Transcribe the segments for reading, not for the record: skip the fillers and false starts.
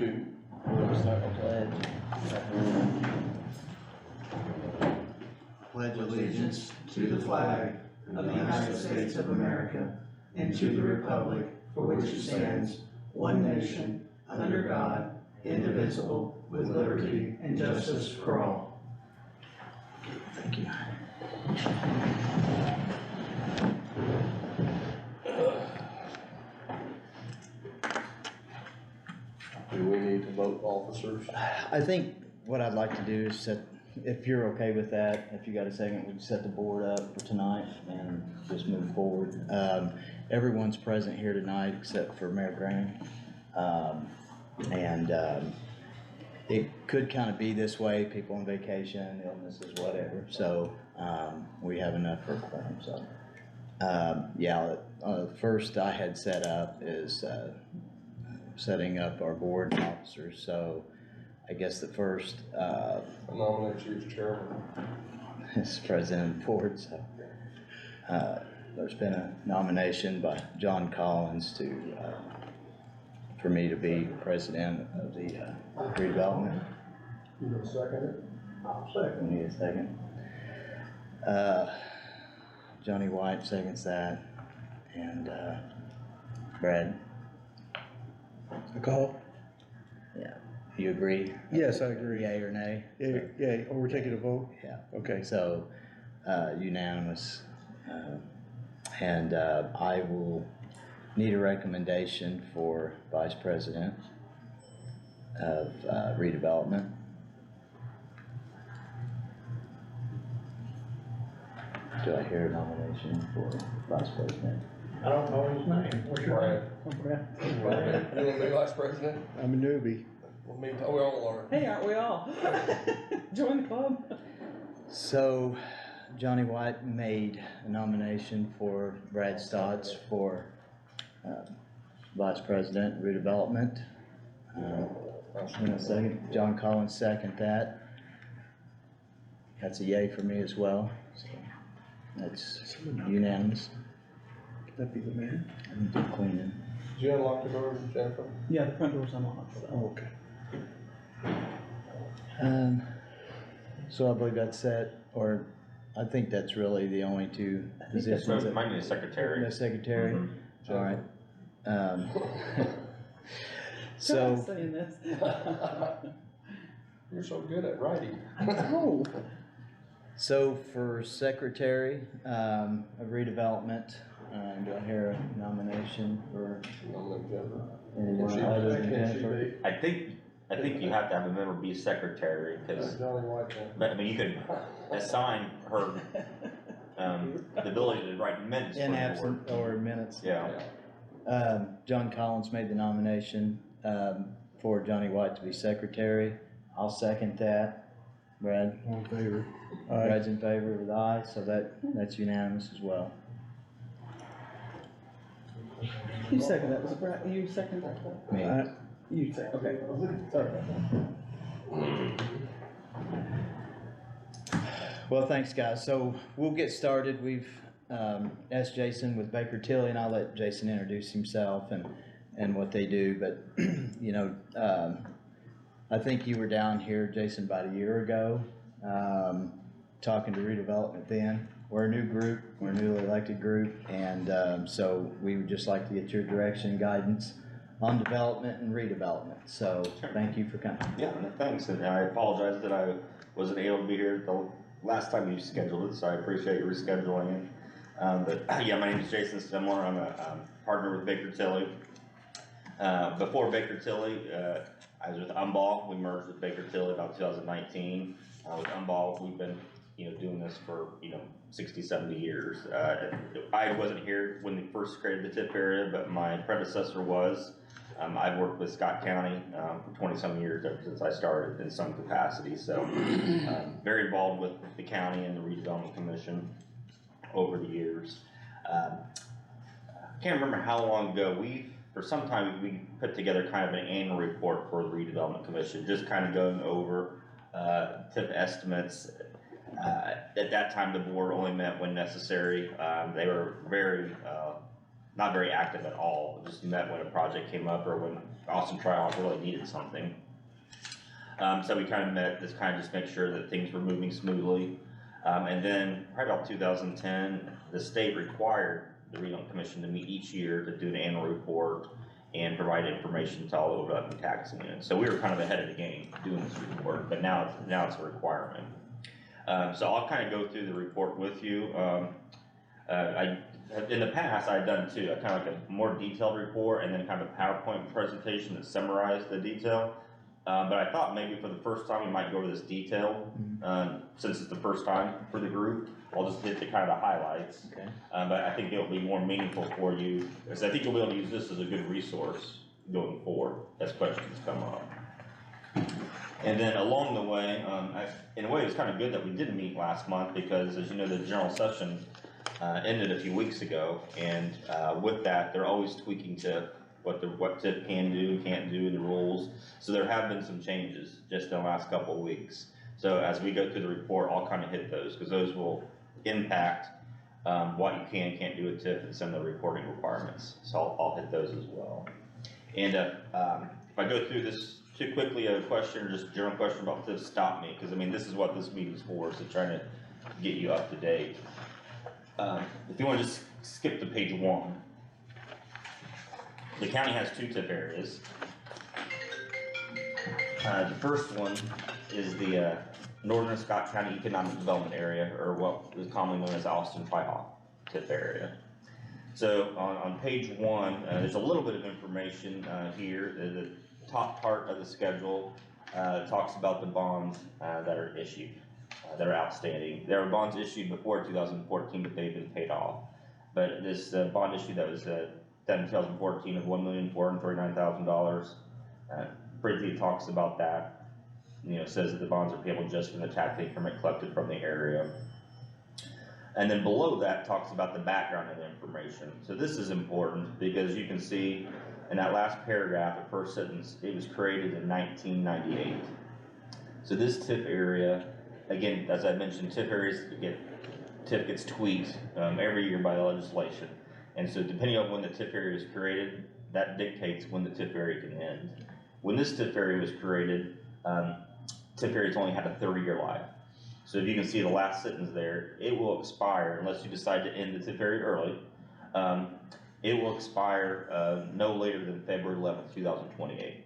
do. Pledge allegiance to the flag of the United States of America and to the republic for which it stands, one nation, under God, indivisible, with liberty and justice for all. Thank you. Do we need to vote officers? I think what I'd like to do is set, if you're okay with that, if you got a second, we can set the board up for tonight and just move forward. Everyone's present here tonight except for Mayor Graham. It could kind of be this way, people on vacation, illnesses, whatever, so we have enough for a quorum, so. First I had set up is setting up our board officers, so I guess the first I nominate you as chairman. is president of the board, so there's been a nomination by John Collins to for me to be president of the redevelopment. You gonna second it? I'll second. We need a second. Johnny White seconds that, and Brad. A call? Yeah, you agree? Yes, I agree. Yay or nay? Yeah, we're taking a vote? Yeah. Okay. So, unanimous, and I will need a recommendation for vice president of redevelopment. Do I hear a nomination for vice president? I don't know his name. What's your name? Brad. You wanna be vice president? I'm a newbie. Well, we all are. Hey, aren't we all? Join the club. So, Johnny White made a nomination for Brad Stotts for vice president redevelopment. In a second, John Collins second that. That's a yay for me as well. So that's unanimous. Could that be the mayor? I need to clean it. Did you unlock the doors, Jennifer? Yeah, the front door's unlocked. Oh, okay. So I believe that's set, or I think that's really the only two positions. Might need a secretary. The secretary, Mm-hmm. all right. So. So, Saying this. You're so good at writing. Oh. so for secretary of redevelopment, do I hear a nomination for Nominate Jennifer. anyone other than Jennifer? I think you have to have a member be secretary, because, Johnny White then. but I mean, you could assign her, the ability to write minutes for In the absent board. or minutes? Yeah, John Collins made the nomination, for Johnny White to be secretary. I'll second that. Brad? All in favor? Brad's in favor with aye, so that's unanimous as well. You second that, was it Brad? You second that? Me. You second, okay. Sorry about that. Well, thanks, guys. So we'll get started. We've asked Jason with Baker Tilly, and I'll let Jason introduce himself and what they do. But, you know, I think you were down here, Jason, about a year ago, talking to redevelopment then. We're a new group, we're a newly elected group, and so we would just like to get your direction and guidance on development and redevelopment. So thank you for coming. yeah, no, thanks, and I apologize that I wasn't able to be here the last time you scheduled it, so I appreciate you rescheduling it. But yeah, my name is Jason Stimler. I'm a partner with Baker Tilly. Before Baker Tilly, I was with Umball. We merged with Baker Tilly about 2019. With Umball, we've been doing this for 60, 70 years. I wasn't here when they first created the TIP area, but my predecessor was. I've worked with Scott County for 20-some years ever since I started in some capacity. So very involved with the county and the Redevelopment Commission over the years. Can't remember how long ago for some time we put together kind of an annual report for the Redevelopment Commission, just kind of going over TIP estimates. At that time, the board only met when necessary. They were very not very active at all, just met when a project came up or when Austin Tri-Hawk really needed something. So we kind of met, just kind of just make sure that things were moving smoothly. And then probably about 2010, the state required the Redevelopment Commission to meet each year to do an annual report and provide information to all overlapping taxing units. So we were kind of ahead of the game doing this report, but now it's a requirement. So I'll kind of go through the report with you. In the past, I've done two, kind of like a more detailed report and then kind of a PowerPoint presentation that summarized the detail. But I thought maybe for the first time we might go over this detail, since it's the first time for the group. I'll just hit the kind of the highlights. Okay. But I think it'll be more meaningful for you, because I think you'll be able to use this as a good resource going forward as questions come up. And then along the way, in a way, it's kind of good that we didn't meet last month, because as you know, the general session ended a few weeks ago, and with that, they're always tweaking to what TIF can do, can't do in the rules. So there have been some changes just in the last couple of weeks. So as we go through the report, I'll kind of hit those, because those will impact what you can and can't do with TIF and some of the reporting requirements. So I'll hit those as well. And if I go through this too quickly, a question, or just a general question about TIF, stop me, because I mean, this is what this meeting's for, so trying to get you up to date. If you want to just skip to page 1. The county has 2 TIF areas. The first one is the Northern Scott County Economic Development Area, or what is commonly known as Austin Tri-Hawk TIF area. So on page 1, there's a little bit of information here. The top part of the schedule talks about the bonds that are issued, that are outstanding. There were bonds issued before 2014, but they've been paid off. But this bond issue that was done in 2014 of $1,439,000, briefly talks about that. You know, says that the bonds are payable just from the tax increment collected from the area. And then below that talks about the background of the information. So this is important, because you can see in that last paragraph, the first sentence, it was created in 1998. So this TIF area, again, as I mentioned, TIF gets tweaked every year by the legislation. And so depending on when the TIF area was created, that dictates when the TIF area can end. When this TIF area was created, TIF areas only had a 30-year life. So if you can see the last sentence there, it will expire unless you decide to end the TIF area early. It will expire no later than February 11th, 2028.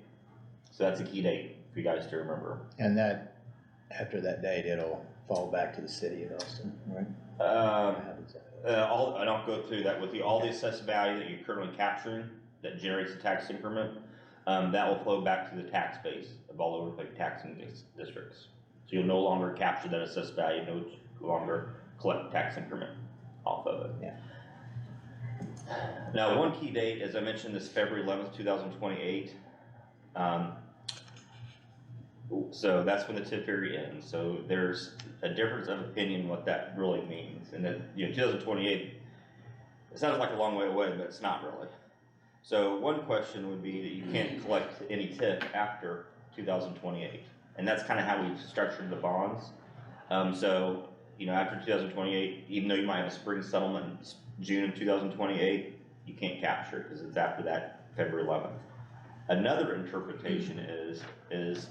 So that's a key date for you guys to remember. And that, after that date, it'll fall back to the city of Austin, right? And I'll go through that with you. All the assessed value that you're currently capturing that generates a tax increment, that will flow back to the tax base of all overlay taxing districts. So you'll no longer capture that assessed value, no longer collect tax increment off of it. Yeah. Now, one key date, as I mentioned, is February 11th, 2028. So that's when the TIF area ends. So there's a difference of opinion what that really means. And that, you know, 2028, it sounds like a long way away, but it's not really. So one question would be that you can't collect any TIF after 2028. And that's kind of how we've structured the bonds. So, you know, after 2028, even though you might have a spring settlement in June of 2028, you can't capture it because it's after that February 11th. Another interpretation is,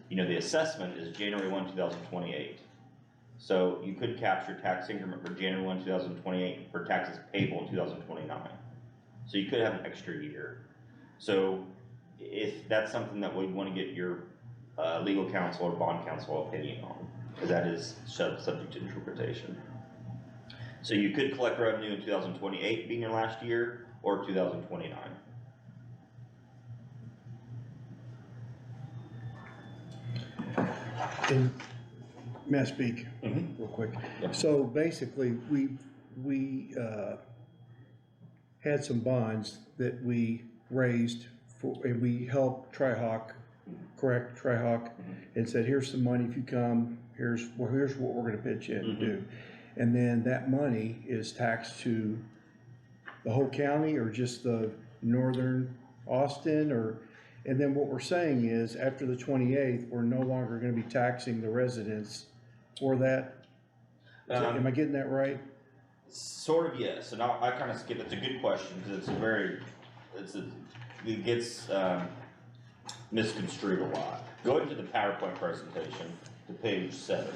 you know, the assessment is January 1, 2028. So you could capture tax increment for January 1, 2028 for taxes payable in 2029. So you could have an extra year. So if that's something that we want to get your legal counsel or bond counsel opinion on, because that is subject to interpretation. So you could collect revenue in 2028 being your last year, or 2029. And may I speak real quick? Yeah. So basically, we had some bonds that we raised for, and we helped Tri-Hawk, correct, Tri-Hawk, and said, here's some money, if you come, here's what we're gonna pitch in and do. And then that money is taxed to the whole county, or just the northern Austin, or, and then what we're saying is, after the 28th, we're no longer gonna be taxing the residents for that? Am I getting that right? Sort of, yes, and I kinda skip, it's a good question, cause it gets, misconstrued a lot. Go into the PowerPoint presentation to page 7.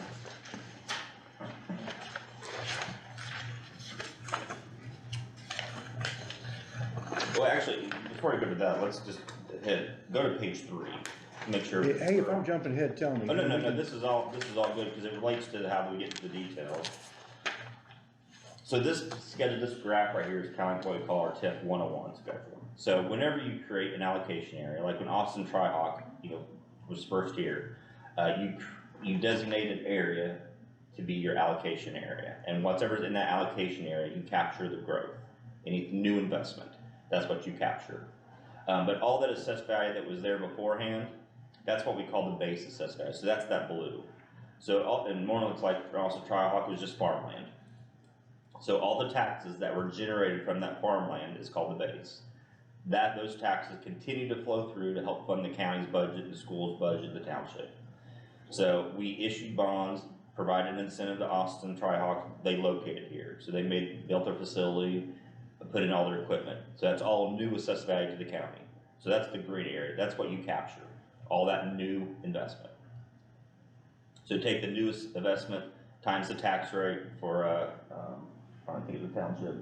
Well, actually, before I go to that, let's just go to page 3, make sure. Hey, if I'm jumping ahead, tell me. Oh, no, this is all good, because it relates to how we get to the details. So this schedule, this graph right here is kind of what we call our TIF 101 schedule. So whenever you create an allocation area, like when Austin Tri-Hawk, was first here, you designate an area to be your allocation area, and whatever's in that allocation area, you capture the growth, any new investment, that's what you capture. But all that assessed value that was there beforehand, that's what we call the base assessed value, so that's that blue. So, and more looks like also Tri-Hawk was just farmland. So all the taxes that were generated from that farmland is called the base. Those taxes continue to flow through to help fund the county's budget, the school's budget, the township. So we issued bonds, provided an incentive to Austin Tri-Hawk, they located here. So they built their facility, put in all their equipment. So that's all new assessed value to the county. So that's the green area, that's what you capture, all that new investment. So take the newest investment times the tax rate for, I think of the township.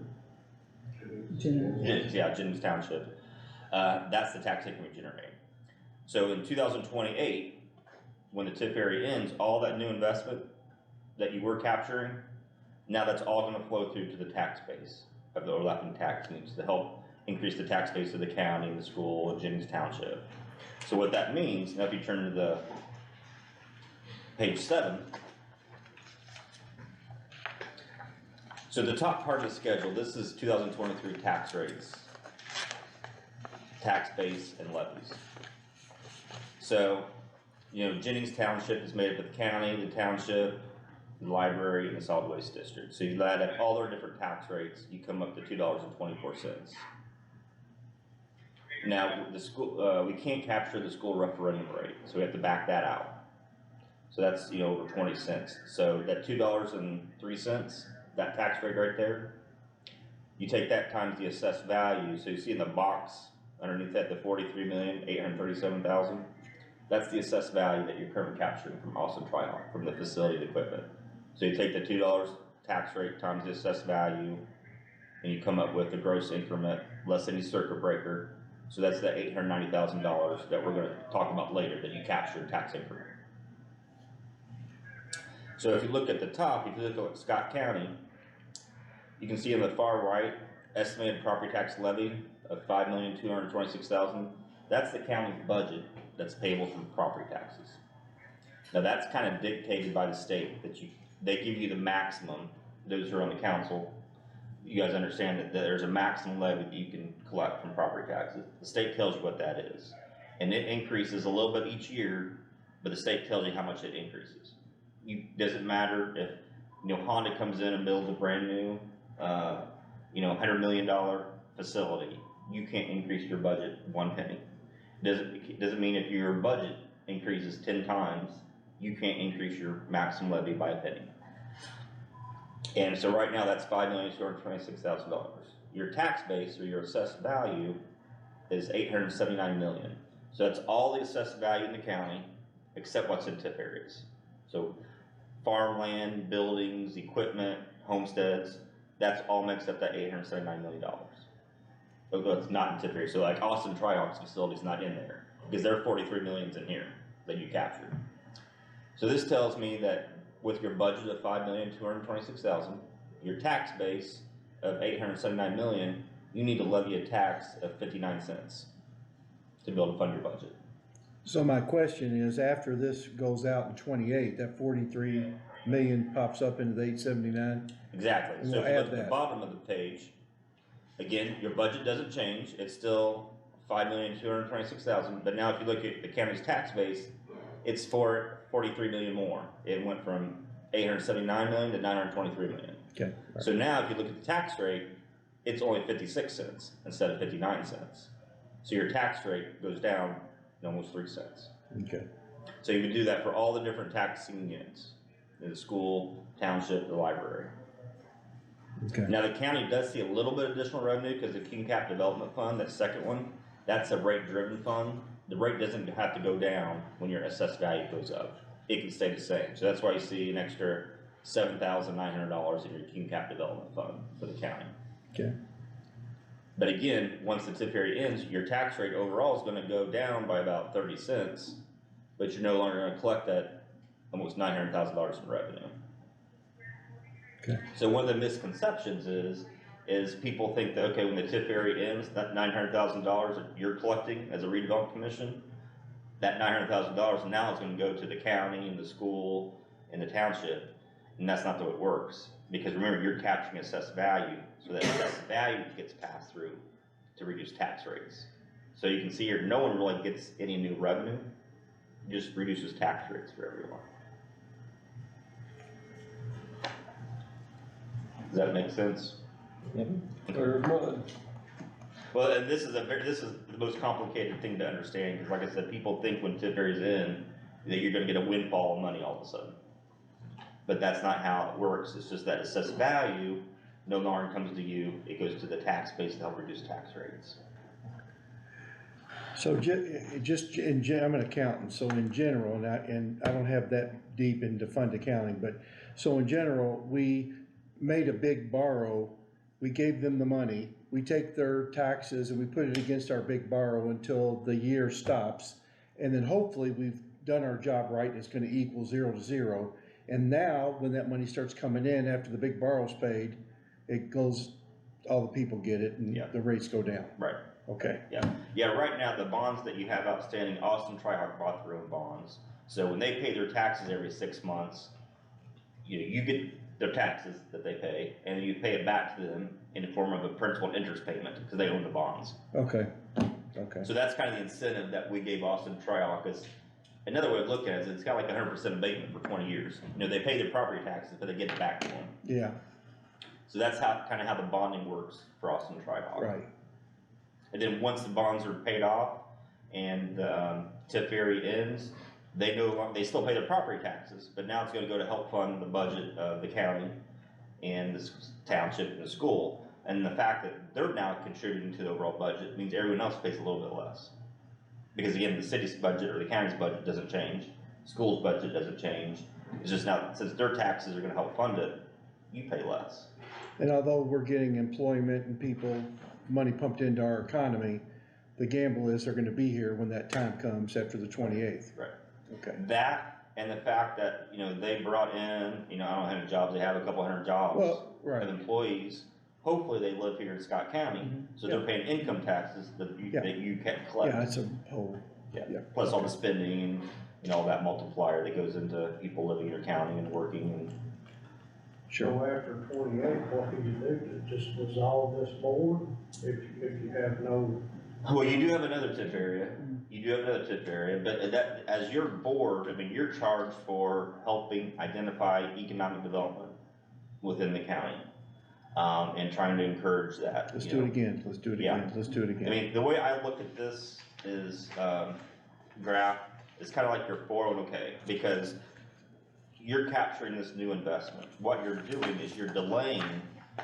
Jennings Township. That's the tax income we generate. So in 2028, when the TIF area ends, all that new investment that you were capturing, now that's all gonna flow through to the tax base of the overlapping tax needs to help increase the tax base of the county, the school, and Jennings Township. So what that means, now if you turn to the page 7, so the top part of the schedule, this is 2023 tax rates, tax base, and levies. So, Jennings Township is made up of the county, the township, the library, and the solid waste district. So you add up all their different tax rates, you come up to $2.24. Now, the school, we can't capture the school referendum rate, so we have to back that out. So that's, over 20 cents. So that $2.03, that tax rate right there, you take that times the assessed value. So you see in the box underneath that, the $43,837,000, that's the assessed value that you're currently capturing from Austin Tri-Hawk, from the facility and equipment. So you take the $2 tax rate times the assessed value, and you come up with the gross increment less any circuit breaker. So that's the $890,000 that we're going to talk about later that you capture in tax increment. So if you look at the top, if you look at Scott County, you can see on the far right, estimated property tax levy of $5,226,000. That's the county's budget that's payable from property taxes. Now that's kind of dictated by the state, that they give you the maximum. Those who are on the council, you guys understand that there's a maximum levy that you can collect from property taxes. The state tells you what that is, and it increases a little bit each year, but the state tells you how much it increases. Doesn't matter if Honda comes in and builds a brand new $100 million facility, you can't increase your budget 1 penny. Doesn't mean if your budget increases 10 times, you can't increase your maximum levy by a penny. And so right now that's $5,226,000. Your tax base, or your assessed value, is $879 million. So that's all the assessed value in the county except what's in TIF areas. So farmland, buildings, equipment, homesteads, that's all mixed up, that $879 million. Although it's not in TIF areas. So like Austin Tri-Hawk's facility is not in there, because there are 43 millions in here that you captured. So this tells me that with your budget of $5,226,000, your tax base of $879 million, you need to levy a tax of 59 cents to be able to fund your budget. So my question is, after this goes out in 28, that 43 million pops up into the 879? Exactly. And So we'll if you add look at that. the bottom of the page, again, your budget doesn't change. It's still $5,226,000. But now if you look at the county's tax base, it's for 43 million more. It went from 879 million to 923 million. Okay. Right. So now if you look at the tax rate, it's only 56 cents instead of 59 cents. So your tax rate goes down almost 3 cents. Okay. So you would do that for all the different taxing units, the school, township, the library. Okay, Now, the county does see a little bit of additional revenue because the King Cap Development Fund, that second one, that's a rate-driven fund. The rate doesn't have to go down when your assessed value goes up. It can stay the same. So that's why you see an extra $7,900 in your King Cap Development Fund for the county. okay, But again, once the TIF area ends, your tax rate overall is gonna go down by about 30 cents, but you're no longer gonna collect that almost $900,000 in revenue. okay, So one of the misconceptions is people think that, okay, when the TIF area ends, that $900,000 that you're collecting as a redevelopment commission, that $900,000 now is gonna go to the county and the school and the township, and that's not the way it works. Because remember, you're capturing assessed value, so that assessed value gets passed through to reduce tax rates. So you can see here, no one really gets any new revenue, just reduces tax rates for everyone. Does that make sense? There's mud. Well, and this is the most complicated thing to understand, because like I said, people think when TIF area's in, that you're gonna get a windfall of money all of a sudden. But that's not how it works. It's just that assessed value no longer comes to you, it goes to the tax base to help reduce tax rates. so I'm an accountant, so in general, and I don't have that deep into fund accounting, but, so in general, we made a big borrow, we gave them the money, we take their taxes and we put it against our big borrow until the year stops, and then hopefully we've done our job right, and it's gonna equal 0 to 0. And now, when that money starts coming in after the big borrow's paid, it goes, all the people get it and Yeah. the rates go down. Right. Okay, Yeah, right now, the bonds that you have outstanding, Austin Trihawk bought their own bonds. So when they pay their taxes every 6 months, you get their taxes that they pay, and you pay it back to them in the form of a principal and interest payment, because they own the bonds. okay, okay, So that's kind of the incentive that we gave Austin Trihawk, is another way of looking at it is it's got like 100% abatement for 20 years. They pay their property taxes, but they get it back to them. yeah, So that's kind of how the bonding works for Austin Trihawk. right, And then once the bonds are paid off and the TIF area ends, they still pay their property taxes, but now it's gonna go to help fund the budget of the county and the township and the school. And the fact that they're now contributing to the overall budget means everyone else pays a little bit less. Because again, the city's budget or the county's budget doesn't change, school's budget doesn't change. It's just now, since their taxes are gonna help fund it, you pay less. and although we're getting employment and people, money pumped into our economy, the gamble is they're gonna be here when that time comes after the 28th. Right. Okay, That, and the fact that, they brought in, I don't know how many jobs they have, a couple hundred jobs well, right, of employees. Hopefully they live here in Scott County, so they're paying income taxes that Yeah. you can't yeah, collect. it's a whole, yeah. Plus all the spending and all that multiplier that goes into people living in your county and working and. Sure, So after 28, what can you do to just dissolve this board if you have no? Well, you do have another TIF area, but that, as your board, you're charged for helping identify economic development within the county. And trying to encourage that. let's do it again, let's do it Yeah. again, let's do it again. The way I look at this is, graph, it's kind of like your 401k, because you're capturing this new investment. What you're doing is you're delaying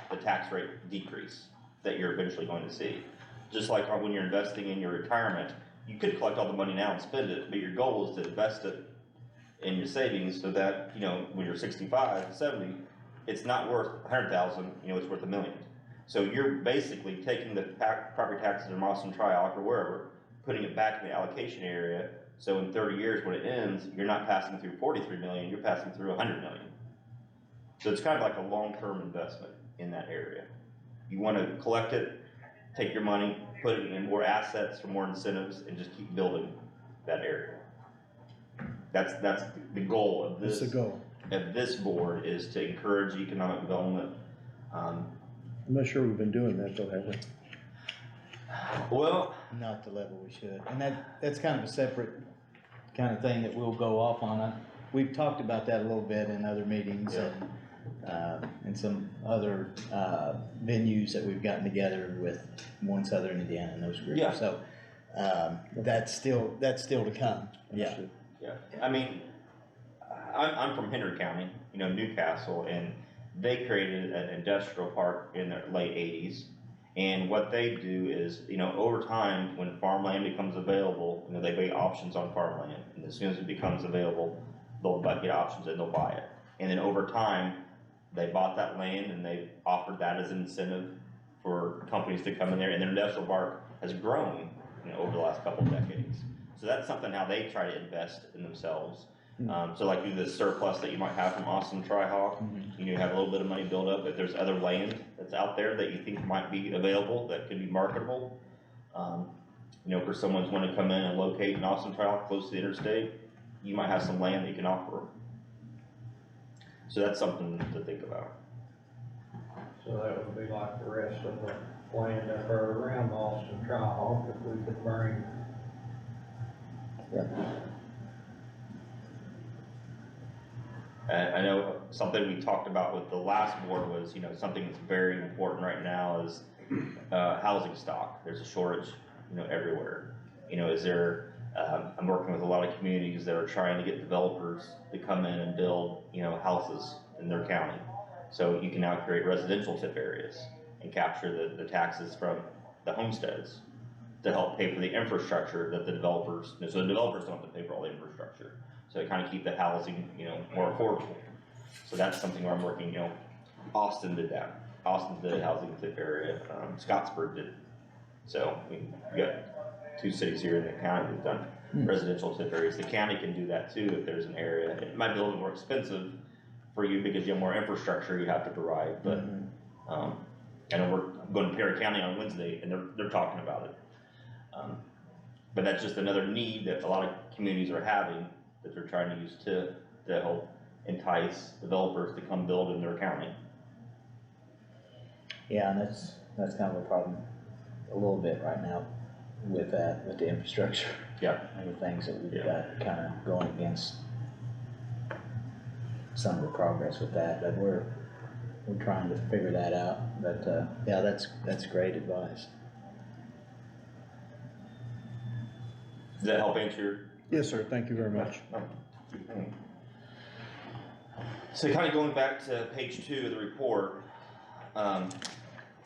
the tax rate decrease that you're eventually going to see. Just like when you're investing in your retirement, you could collect all the money now and spend it, but your goal is to invest it in your savings so that, when you're 65, 70, it's not worth 100,000, it's worth $1 million. So you're basically taking the property taxes from Austin Trihawk or wherever, putting it back in the allocation area, so in 30 years when it ends, you're not passing through 43 million, you're passing through 100 million. So it's kind of like a long-term investment in that area. You want to collect it, take your money, put it in more assets for more incentives, and just keep building that area. That's the goal of this. That's the goal. Of this board, is to encourage economic development. I'm not sure we've been doing that though, have we? Well, Not the level we should, and that's kind of a separate kind of thing that we'll go off on. We've talked about that a little bit in other meetings and some other venues that we've gotten together with One Southern Indiana and those groups. Yeah. So that's still to come. Yeah. yeah. I'm from Henry County, Newcastle, and they created an industrial park in the late eighties. And what they do is, over time, when farmland becomes available, they make options on farmland. And as soon as it becomes available, they'll get options and they'll buy it. And then over time, they bought that land and they offered that as an incentive for companies to come in there. And their industrial park has grown, over the last couple of decades. So that's something how they try to invest in themselves. So like the surplus that you might have from Austin Tri-Hawk, you have a little bit of money built up. If there's other land that's out there that you think might be available, that could be marketable, for someone who's want to come in and locate in Austin Tri-Hawk close to the interstate, you might have some land that you can offer them. So that's something to think about. So that would be like the rest of the land up there around Austin Tri-Hawk, if we could bring. And I know something we talked about with the last board was, something that's very important right now is housing stock. There's a shortage, everywhere. I'm working with a lot of communities that are trying to get developers to come in and build, houses in their county. So you can now create residential tip areas and capture the taxes from the homesteads to help pay for the infrastructure that the developers, so the developers don't have to pay for all the infrastructure. So it kind of keep the housing, more affordable. So that's something where I'm working, Austin did that. Austin did a housing tip area, Scottsburg did. So we got 2 cities here in the county that've done residential tip areas. The county can do that too if there's an area. It might be a little more expensive for you because you have more infrastructure you have to provide, but I know we're going to Perry County on Wednesday and they're talking about it. But that's just another need that a lot of communities are having that they're trying to use to help entice developers to come build in their county. Yeah, and that's kind of a problem a little bit right now with that, with the infrastructure. Yeah. And the things that we've got kind of going against some of the progress with that, but we're trying to figure that out. But yeah, that's great advice. Does that help answer your? Yes, sir, thank you very much. So kind of going back to page 2 of the report,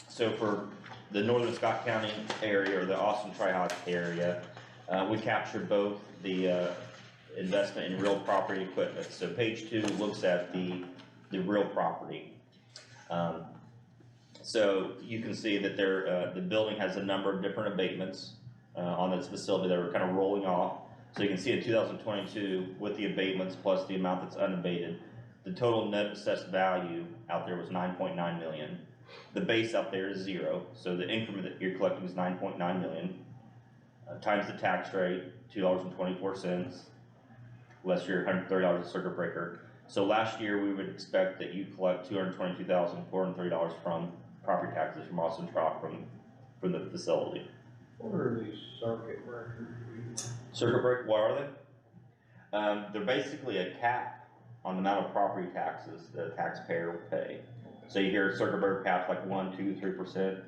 so for the northern Scott County area or the Austin Tri-Hawk area, we captured both the investment in real property equipment. So page 2 looks at the real property. So you can see that the building has a number of different abatements on this facility that are kind of rolling off. So you can see in 2022 with the abatements plus the amount that's unabated, the total net assessed value out there was 9.9 million. The base out there is 0, so the increment that you're collecting is 9.9 million times the tax rate, $2.24, less your $130 a circuit breaker. So last year we would expect that you collect $222,430 from property taxes from Austin Tri-Hawk from the facility. What are these circuit breakers? Circuit break, what are they? They're basically a cap on the amount of property taxes that a taxpayer will pay. So you hear circuit breaker caps like 1%, 2%, 3%.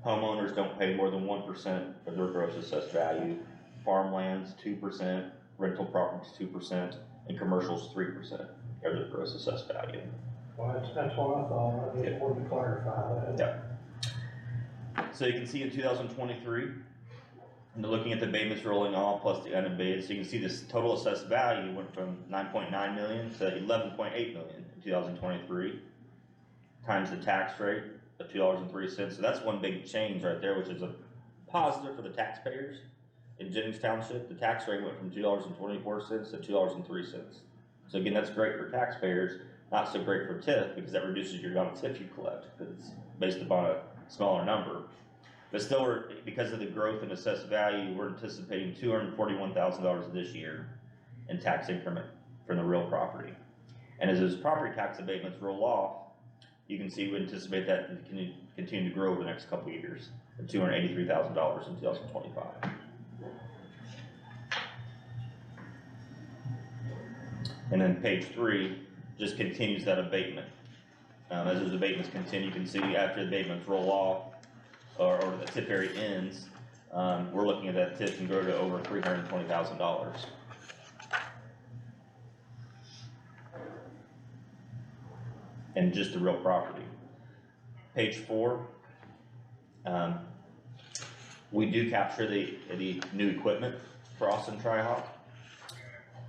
Homeowners don't pay more than 1% of their gross assessed value. Farmlands 2%, rental properties 2%, and commercials 3% of their gross assessed value. Well, that's what I thought. I just wanted to clarify that. Yeah. So you can see in 2023. And looking at the abatements rolling off plus the unabated, so you can see this total assessed value went from 9.9 million to 11.8 million in 2023, times the tax rate of $2.03. So that's one big change right there, which is a positive for the taxpayers. In Jennings Township, the tax rate went from $2.24 to $2.03. So again, that's great for taxpayers, not so great for TIF because that reduces your amount of TIF you collect because it's based upon a smaller number. But still, because of the growth in assessed value, we're anticipating $241,000 this year in tax increment from the real property. And as those property tax abatements roll off, you can see we anticipate that to continue to grow over the next couple of years to $283,000 in 2025. And then page 3 just continues that abatement. As those abatements continue, you can see after the abatements roll off, or the tip area ends, we're looking at that tip can grow to over $320,000. and just the real property. Page 4, we do capture the new equipment for Austin Tri-Hawk.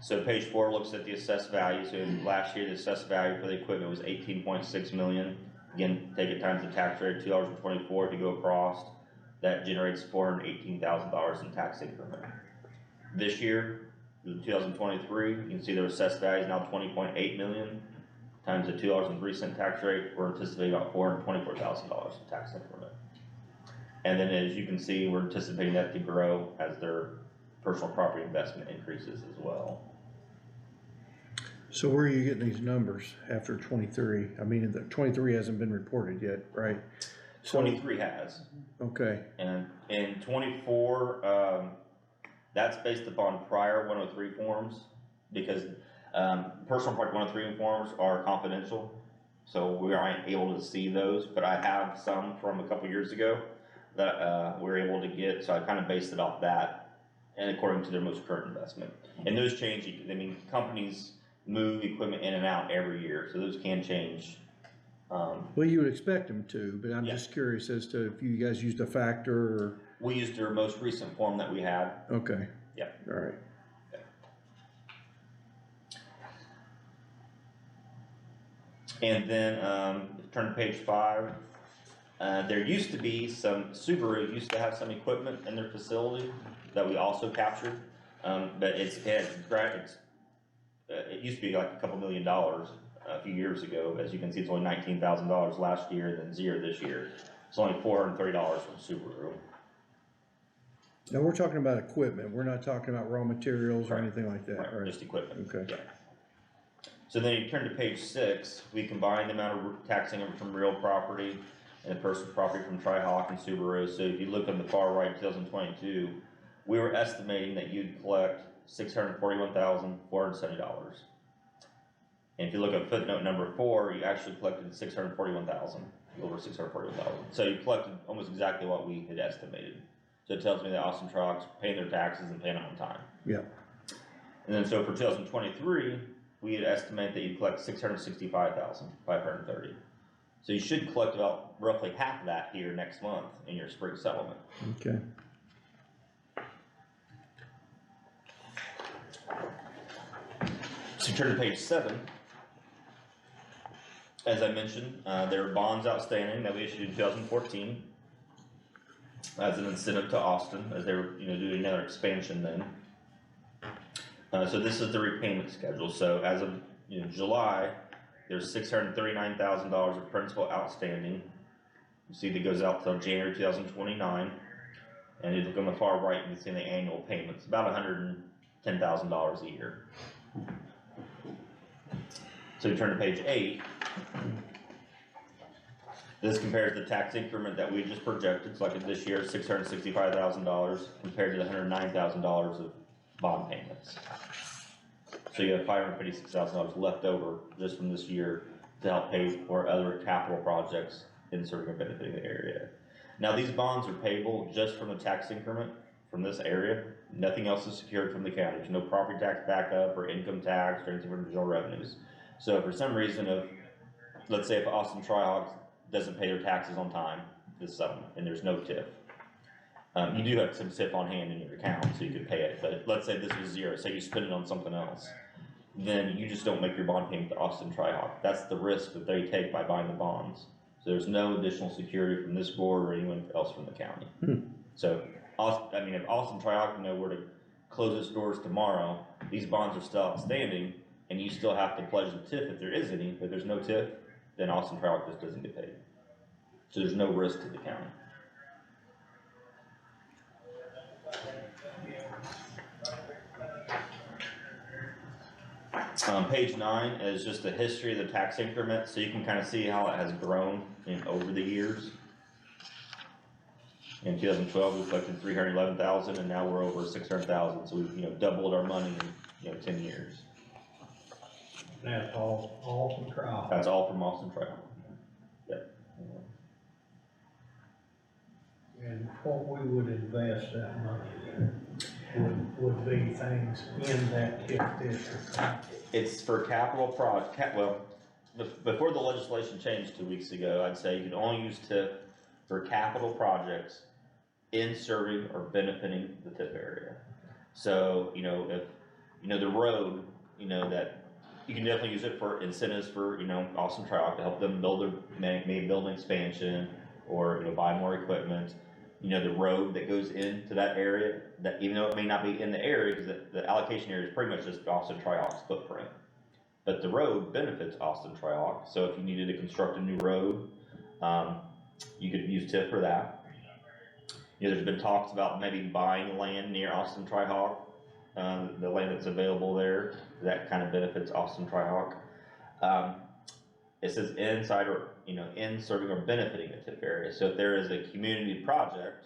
So page 4 looks at the assessed value. So last year, the assessed value for the equipment was 18.6 million. Again, take it times the tax rate, $2.24 to go across. That generates $418,000 in tax increment. This year, 2023, you can see their assessed value is now 20.8 million. Times the $2.03 tax rate, we're anticipating about $424,000 in tax increment. And then as you can see, we're anticipating that to grow as their personal property investment increases as well. So where are you getting these numbers after 23? I mean, the 23 hasn't been reported yet, right? So- 23 has. Okay, And in 24, that's based upon prior 103 forms, because personal property 103 forms are confidential, so we aren't able to see those, but I have some from a couple years ago that we're able to get, so I kind of based it off that, and according to their most current investment. And those change, I mean, companies move equipment in and out every year, so those can change. well, you would expect them to, but I'm Yeah. just curious as to if you guys used a factor or, We used their most recent form that we had. okay. Yeah. All right. And then, turn to page 5, there used to be some, Subaru used to have some equipment in their facility that we also captured, but it used to be like a couple $1 million a few years ago. As you can see, it's only $19,000 last year, and then 0 this year. It's only $430 from Subaru. Now, we're talking about equipment, we're not talking about raw materials or Right. anything like that, right? Just equipment. Okay. Yeah. So then you turn to page 6, we combine the amount of taxing from real property and the personal property from Tri-Hawk and Subaru. So if you look on the far right, 2022, we were estimating that you'd collect $641,470. And if you look at footnote number 4, you actually collected $641,000, over $641,000. So you collected almost exactly what we had estimated. So it tells me that Austin Tri-Hawk's paying their taxes and paying on time. Yeah. And then so for 2023, we had estimated that you'd collect $665,530. So you should collect about roughly half of that here next month in your spring settlement. Okay. So turn to page 7. As I mentioned, there are bonds outstanding that we issued in 2014 as an incentive to Austin, as they were, doing another expansion then. So this is the repayment schedule. So as of July, there's $639,000 of principal outstanding. You see that goes out till January 2029. And you look on the far right, you can see the annual payments, about $110,000 a year. So you turn to page 8. This compares the tax increment that we just projected, so like this year, $665,000 compared to the $109,000 of bond payments. So you have $556,000 left over just from this year to help pay for other capital projects in serving and benefiting the area. Now these bonds are payable just from the tax increment from this area. Nothing else is secured from the county. There's no property tax backup or income tax or anything from general revenues. So for some reason, let's say if Austin Tri-Hawk doesn't pay their taxes on time this summer and there's no TIF, you do have some TIF on hand in your account, so you could pay it. But let's say this was 0, say you spend it on something else, then you just don't make your bond payment to Austin Tri-Hawk. That's the risk that they take by buying the bonds. So there's no additional security from this board or anyone else from the county. So, if Austin Tri-Hawk were to close its doors tomorrow, these bonds are still outstanding, and you still have to pledge the TIF if there is any. But if there's no TIF, then Austin Tri-Hawk just doesn't get paid. So there's no risk to the county. Page 9 is just the history of the tax increment, so you can kind of see how it has grown over the years. In 2012, we collected $311,000, and now we're over $600,000. So we've doubled our money in 10 years. That's all from Tri-Hawk. That's all from Austin Tri-Hawk. Yep. And what we would invest that money in would be things in that TIF district. It's for capital project. Well, before the legislation changed 2 weeks ago, I'd say you can only use TIF for capital projects in serving or benefiting the TIF area. So, you know, if, you know, the road, you know, that you can definitely use it for incentives for, you know, Austin Tri-Hawk to help them build their, maybe build an expansion or, you know, buy more equipment. You know, the road that goes into that area, that even though it may not be in the area, because the allocation area is pretty much just Austin Tri-Hawk's footprint. But the road benefits Austin Tri-Hawk, so if you needed to construct a new road, you could use TIF for that. You know, there's been talks about maybe buying land near Austin Tri-Hawk, the land that's available there, that kind of benefits Austin Tri-Hawk. It says inside or, you know, in serving or benefiting the TIF area. So if there is a community project,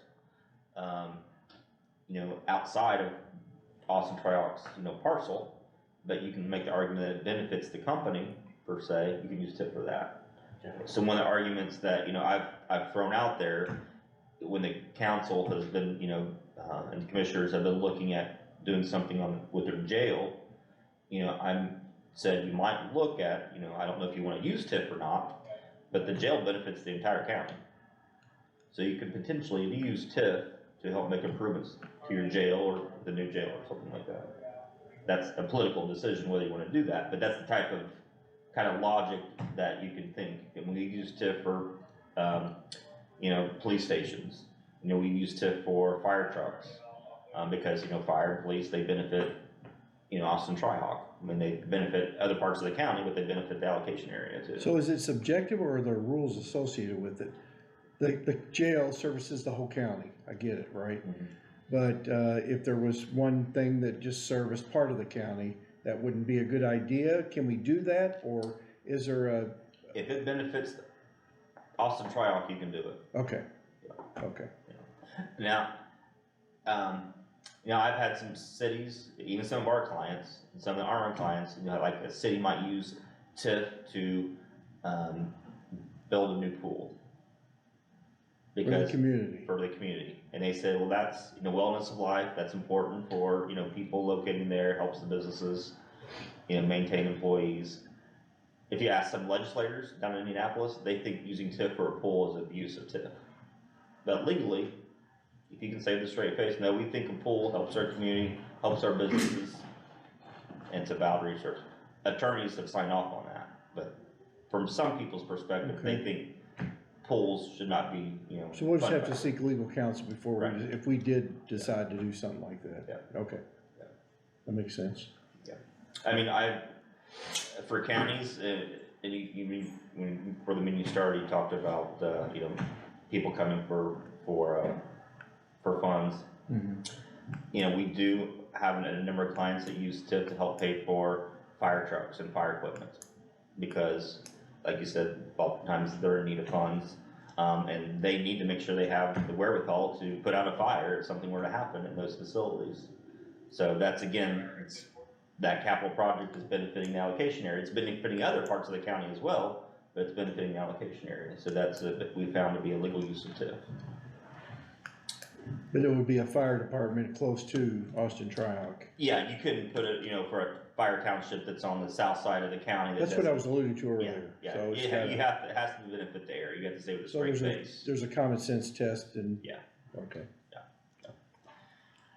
you know, outside of Austin Tri-Hawk's, you know, parcel, but you can make the argument that it benefits the company per se, you can use TIF for that. So one of the arguments that, you know, I've thrown out there when the council has been, you know, and the commissioners have been looking at doing something on with their jail, you know, I'm said you might look at, you know, I don't know if you want to use TIF or not, but the jail benefits the entire county. So you could potentially use TIF to help make improvements to your jail or the new jail or something like that. That's a political decision whether you want to do that, but that's the type of kind of logic that you can think. And we use TIF for, you know, police stations. You know, we use TIF for fire trucks because, you know, fire and police, they benefit, you know, Austin Tri-Hawk. I mean, they benefit other parts of the county, but they benefit the allocation area too. So is it subjective or are there rules associated with it? The jail services the whole county, I get it, right? Mm-hmm. But if there was one thing that just serviced part of the county, that wouldn't be a good idea? Can we do that, or is there a? If it benefits Austin Tri-Hawk, you can do it. Okay, okay. Now, you know, I've had some cities, even some of our clients, and some of our clients, you know, like a city might use TIF to build a new pool. For the community. For the community. And they said, well, that's, you know, wellness of life, that's important for, you know, people locating there, helps the businesses, you know, maintain employees. If you ask some legislators down in Indianapolis, they think using TIF for a pool is abuse of TIF. But legally, if you can say with a straight face, no, we think a pool helps our community, helps our businesses, and it's a valid research. Attorneys have signed off on that, but from some people's perspective, they think pools should not be, you know. So we'll just have to seek legal counsel before we, Right. if we did decide to do something like that. Yeah. Okay. Yeah. That makes sense. Yeah. I mean, for counties, and you mean, before the meeting started, you talked about, you know, people coming for funds. Mm-hmm. You know, we do have a number of clients that use TIF to help pay for fire trucks and fire equipment. Because, like you said, oftentimes they're in need of funds, and they need to make sure they have the wherewithal to put out a fire if something were to happen in those facilities. So that's, again, that capital project is benefiting the allocation area. It's benefiting other parts of the county as well, but it's benefiting the allocation area. So that's we found to be a legal use of TIF. But it would be a fire department close to Austin Tri-Hawk. Yeah, you couldn't put it, you know, for a fire township that's on the south side of the county. That's what I was alluding to Yeah, earlier. yeah. So it's You gotta- have to, it has to benefit the area. You have to say with a so straight there's face. there's a common sense test and. Yeah. Okay.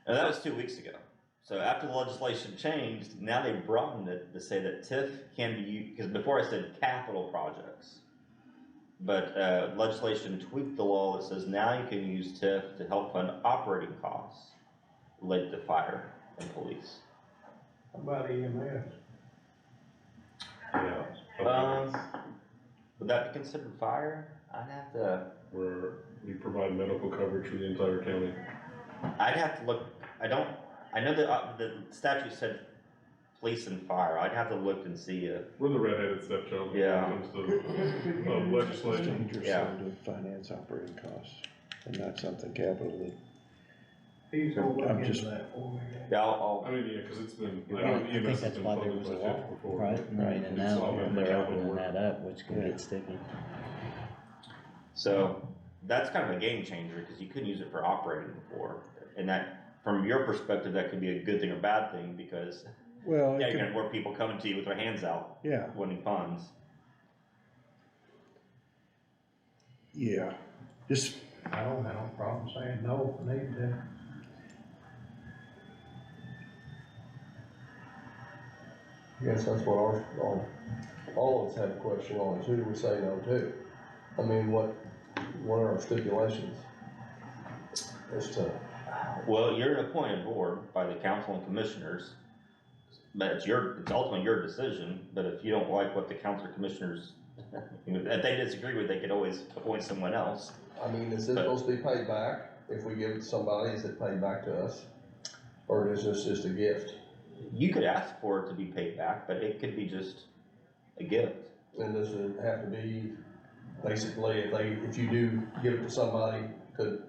And that was 2 weeks ago. So after the legislation changed, now they broadened it to say that TIF can be used, because before I said capital projects. But legislation tweaked the law that says now you can use TIF to help fund operating costs related to fire and police. How about EMS? Yeah. Would that be considered fire? I'd have to, Where we provide medical coverage for the entire county. I'd have to look, I know that the statute said police and fire. I'd have to look and see if, We're the redheaded stepchild when Yeah. it comes to It's legislation. dangerous Yeah. to finance operating costs and not something capital that. He's gonna look I'm into just- that for me. yeah, I'll I mean, yeah, cause it's been, I I know think EMS has that's been why there funded was by a TIF law, before. right? Right, and It's now all been they're capital opening work. that up, which can get sticky. So that's kind of a game changer because you couldn't use it for operating before. And that, from your perspective, that could be a good thing or bad thing because Well, yeah, it you're could- gonna have more people coming to you with their hands out yeah, wanting funds. yeah, just, I don't have no problem saying no if we need to. I guess that's what all of us have a question on, is who do we say no to? I mean, what are our stipulations? As to, Well, you're an appointed board by the council and commissioners, but it's ultimately your decision, but if you don't like what the council or commissioners, if they disagree with, they could always appoint someone else. I mean, is this supposed to be paid back? If we give it to somebody, is it paid back to us? Or is this just a gift? You could ask for it to be paid back, but it could be just a gift. And does it have to be, basically, if you do give it to somebody to,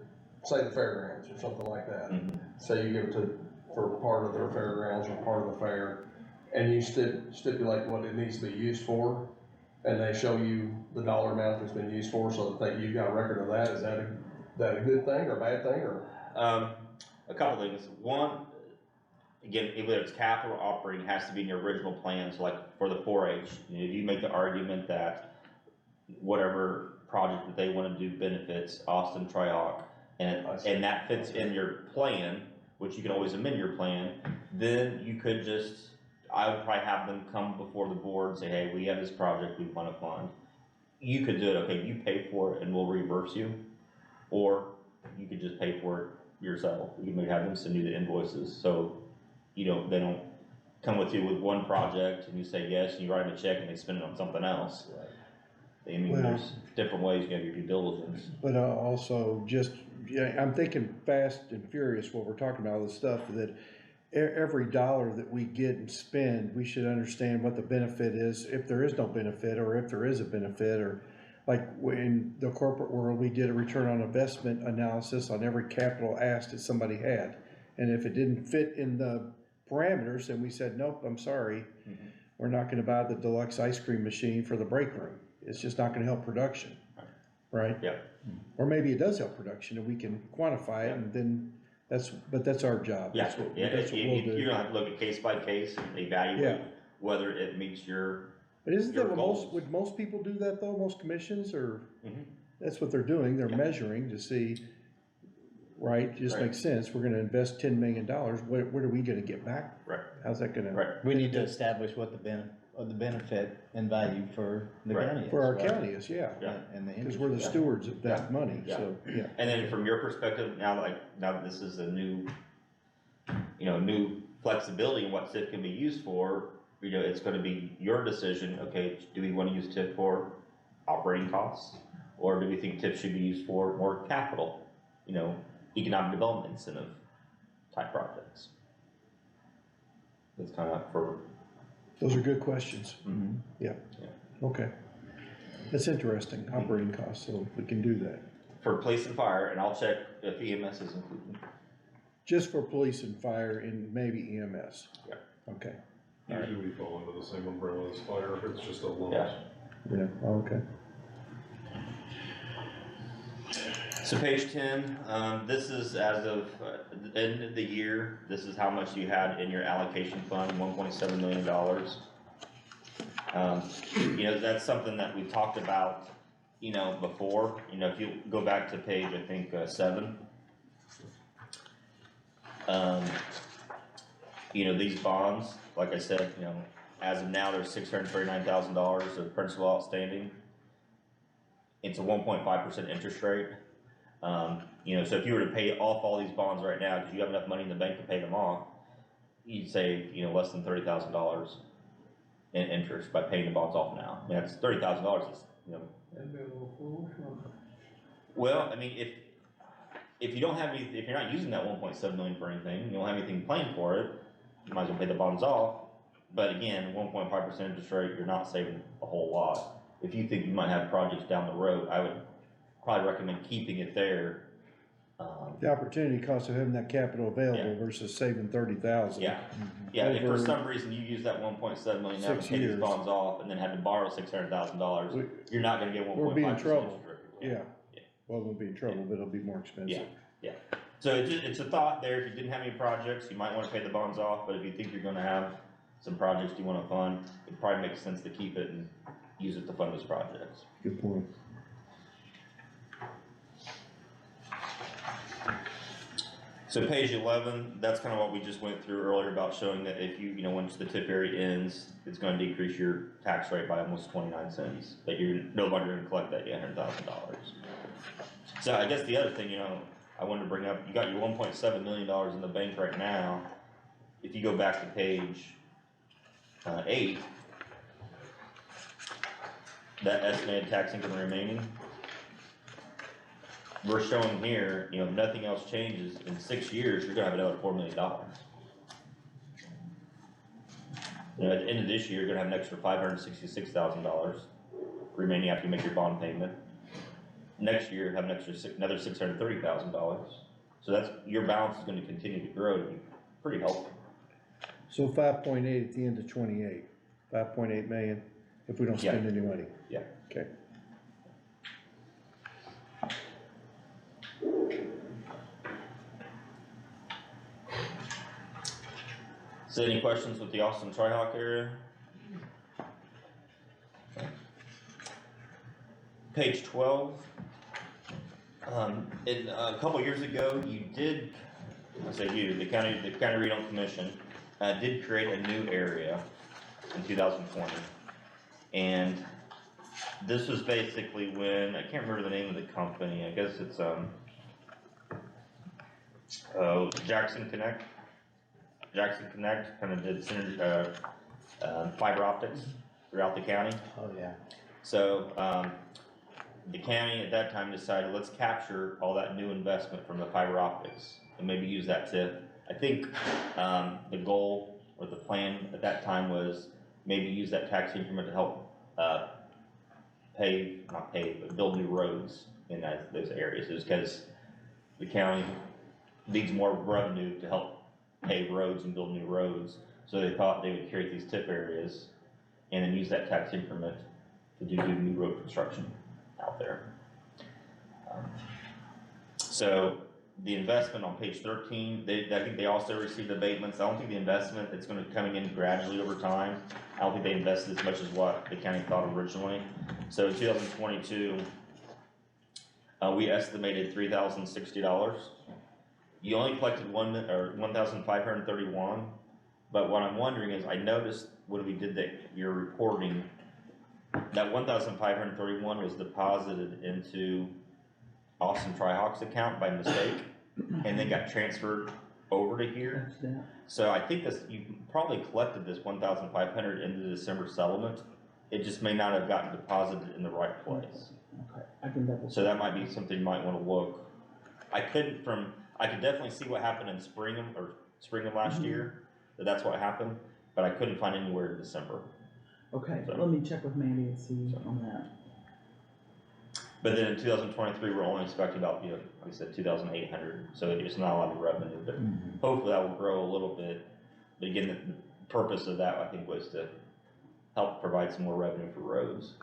say the fairgrounds or something like that, say you give it for part of their fairgrounds or part of the fair, and you stipulate what it needs to be used for, and they show you the dollar amount that's been used for, so that you've got a record of that, is that a good thing or a bad thing, or? A couple things. One, again, whether it's capital or operating, it has to be in your original plans, like for the 4-H. If you make the argument that whatever project that they want to do benefits Austin Tri-Hawk, and that fits in your plan, which you can always amend your plan, then you could just, I would probably have them come before the board and say, hey, we have this project we want to fund. You could do it, okay, you pay for it and we'll reimburse you, or you could just pay for it yourself. You may have them send you the invoices, so they don't come with you with one project and you say yes, and you write them a check and they spend it on something else. I mean, Well, there's different ways you can have your due diligence. but also just, yeah, I'm thinking fast and furious while we're talking about all this stuff, that every dollar that we get and spend, we should understand what the benefit is, if there is no benefit, or if there is a benefit, or like in the corporate world, we did a return on investment analysis on every capital ask that somebody had. And if it didn't fit in the parameters, then we said, nope, I'm sorry. We're not gonna buy the deluxe ice cream machine for the break room. It's just not gonna help production, right? Yeah. Or maybe it does help production and we can quantify it, and then that's our job. Yeah, That's what yeah, we'll do. you're gonna have to look at case by case and evaluate whether it meets your. But isn't that your would most people do that though, most commissions, or Mhm. that's what they're doing, they're measuring to see, right, it just makes sense, we're gonna invest $10 million, what are we gonna get back? Right. How's that gonna? Right. We need to establish what the benefit and value for the county is. For our right? county is, yeah, Yeah. And the cause we're the industry. stewards of that money, Yeah. so, yeah. And then from your perspective, now that this is a new, new flexibility in what TIF can be used for, it's gonna be your decision, okay, do we wanna use TIF for operating costs? Or do we think TIF should be used for more capital, economic development incentive type projects? That's kind of for. Those are good questions, Mhm. yeah, okay. That's interesting, operating costs, so we can do that. For police and fire, and I'll check if EMS is included. Just for police and fire and maybe EMS? Yeah. Okay, usually we fall under the same umbrella as fire, if it's just a lump. Yeah. yeah, okay. So page 10, this is as of the end of the year, this is how much you had in your allocation fund, $1.7 million. That's something that we talked about, before, if you go back to page, I think, 7. These bonds, like I said, as of now, there's $639,000 of principal outstanding. It's a 1.5% interest rate. So if you were to pay off all these bonds right now, because you have enough money in the bank to pay them off, you'd save, less than $30,000 in interest by paying the bonds off now. I mean, that's $30,000 is, That'd be a little foolish, wouldn't it? Well, I mean, if you don't have any, if you're not using that 1.7 million for anything, you don't have anything planned for it, you might as well pay the bonds off. But again, 1.5% interest rate, you're not saving a whole lot. If you think you might have projects down the road, I would probably recommend keeping it there. The opportunity cost of having that capital available versus saving 30,000. Yeah, yeah. If for Over some reason you use that 1.7 million now to 6 pay these years. bonds off, and then had to borrow $600,000, you're not going to get 1.5%. We'll be in trouble. interest rate. Yeah, well, we'll be in trouble, but it'll be more expensive. Yeah. So it's a thought there. If you didn't have any projects, you might want to pay the bonds off. But if you think you're going to have some projects you want to fund, it probably makes sense to keep it and use it to fund those projects. Good point. So page 11, that's kind of what we just went through earlier about showing that if you, once the tip area ends, it's gonna decrease your tax rate by almost 29 cents, that you're no longer gonna collect that $800,000. So I guess the other thing, I wanted to bring up, you got your $1.7 million in the bank right now. If you go back to page 8, that estimated tax income remaining, we're showing here, if nothing else changes, in 6 years, you're gonna have another $4 million. At the end of this year, you're gonna have an extra $566,000 remaining after you make your bond payment. Next year, have another $630,000. So that's, your balance is gonna continue to grow to be pretty healthy. So 5.8 at the end of 28, 5.8 million if we don't spend any money. Yeah. Okay. So any questions with the Austin Tri-Hawk area? Page 12. A couple years ago, the county Redevelopment Commission did create a new area in 2020. And this was basically when, I can't remember the name of the company, I guess it's, Jackson Connect kind of did fiber optics throughout the county. Oh, yeah. So, the county at that time decided, let's capture all that new investment from the fiber optics and maybe use that to, I think, the goal or the plan at that time was maybe use that tax increment to help, build new roads in those areas. It was because the county needs more revenue to help pave roads and build new roads. So they thought they would create these tip areas and then use that tax increment to do new road construction out there. So the investment on page 13, I think they also received abatements. I don't think the investment, it's going to be coming in gradually over time. I don't think they invested as much as what the county thought originally. So in 2022, we estimated $3,060. You only collected $1,531, but what I'm wondering is, I noticed when we did your reporting, that $1,531 was deposited into Austin Tri-Hawk's account by mistake, and then got transferred over to here. So I think you probably collected this $1,500 in the December settlement. It just may not have gotten deposited in the right place. Okay, I can double. So that might be something you might want to look. I could definitely see what happened in spring of last year, that's what happened, but I couldn't find anywhere in December. Okay, So- let me check with Mandy and see on that. But then in 2023, we're only expecting about, like I said, 2,800, so it's not a lot of revenue, but hopefully that will grow a little bit. But again, the purpose of that, I think, was to help provide some more revenue for roads.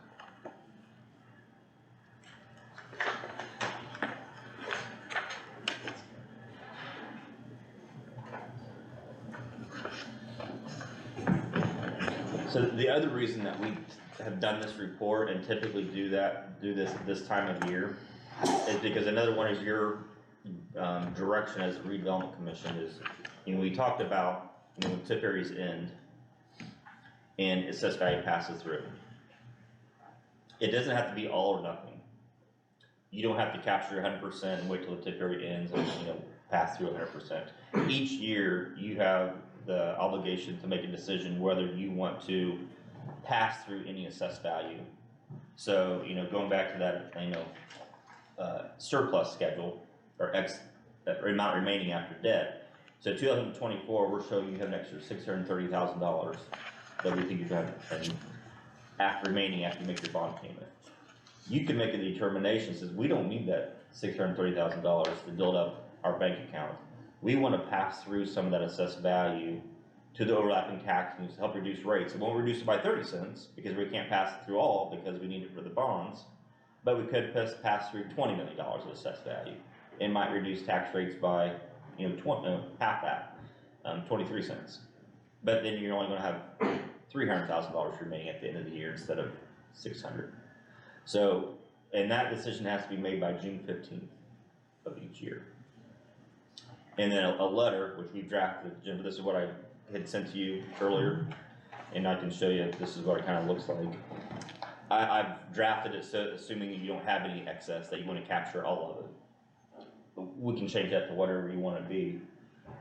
So the other reason that we have done this report and typically do this time of year is because another one of your direction as a redevelopment commission is, we talked about when tip areas end and assessed value passes through. It doesn't have to be all or nothing. You don't have to capture 100% and wait till the tip area ends and pass through 100%. Each year you have the obligation to make a decision whether you want to pass through any assessed value. So, going back to that, surplus schedule or amount remaining after debt. So 2024, we're showing you have an extra $630,000 that we think you have remaining after you make your bond payment. You can make a determination that says we don't need that $630,000 to build up our bank account. We want to pass through some of that assessed value to the overlapping taxes to help reduce rates. It won't reduce it by 30 cents because we can't pass it through all because we need it for the bonds, but we could pass through $20 million of assessed value. It might reduce tax rates by half that, 23 cents. But then you're only going to have $300,000 remaining at the end of the year instead of $600. So, and that decision has to be made by June 15th of each year. And then a letter, which we've drafted, Jim, but this is what I had sent to you earlier, and I can show you, this is what it kinda looks like. I've drafted it so, assuming you don't have any excess, that you wanna capture all of it. We can change that to whatever you wanna be,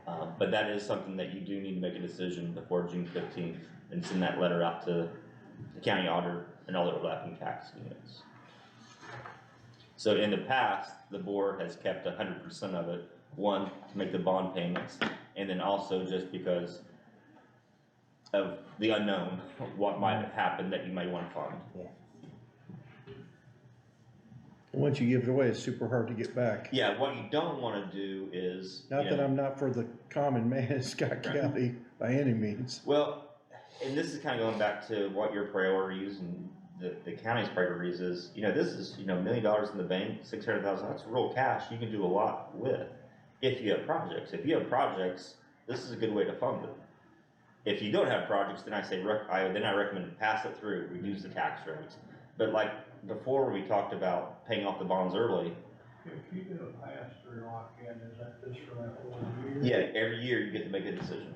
but that is something that you do need to make a decision before June 15th, and send that letter out to the county auditor and all the overlapping tax units. So in the past, the board has kept 100% of it, one, to make the bond payments, and then also just because of the unknown, what might have happened that you might wanna fund. Once you give it away, it's super hard to get back. Yeah, what you don't wanna do is, Not that I'm not for the common man in Scott County by any means. well, and this is kinda going back to what your priorities and the county's priorities is, this is, $1 million in the bank, 600,000, that's real cash, you can do a lot with, if you have projects. If you have projects, this is a good way to fund it. If you don't have projects, then I say, then I recommend to pass it through, reduce the tax rates. But like before, when we talked about paying off the bonds early, If you do a pass-through lock-in, is that just for that 1 year? yeah, every year you get to make a decision.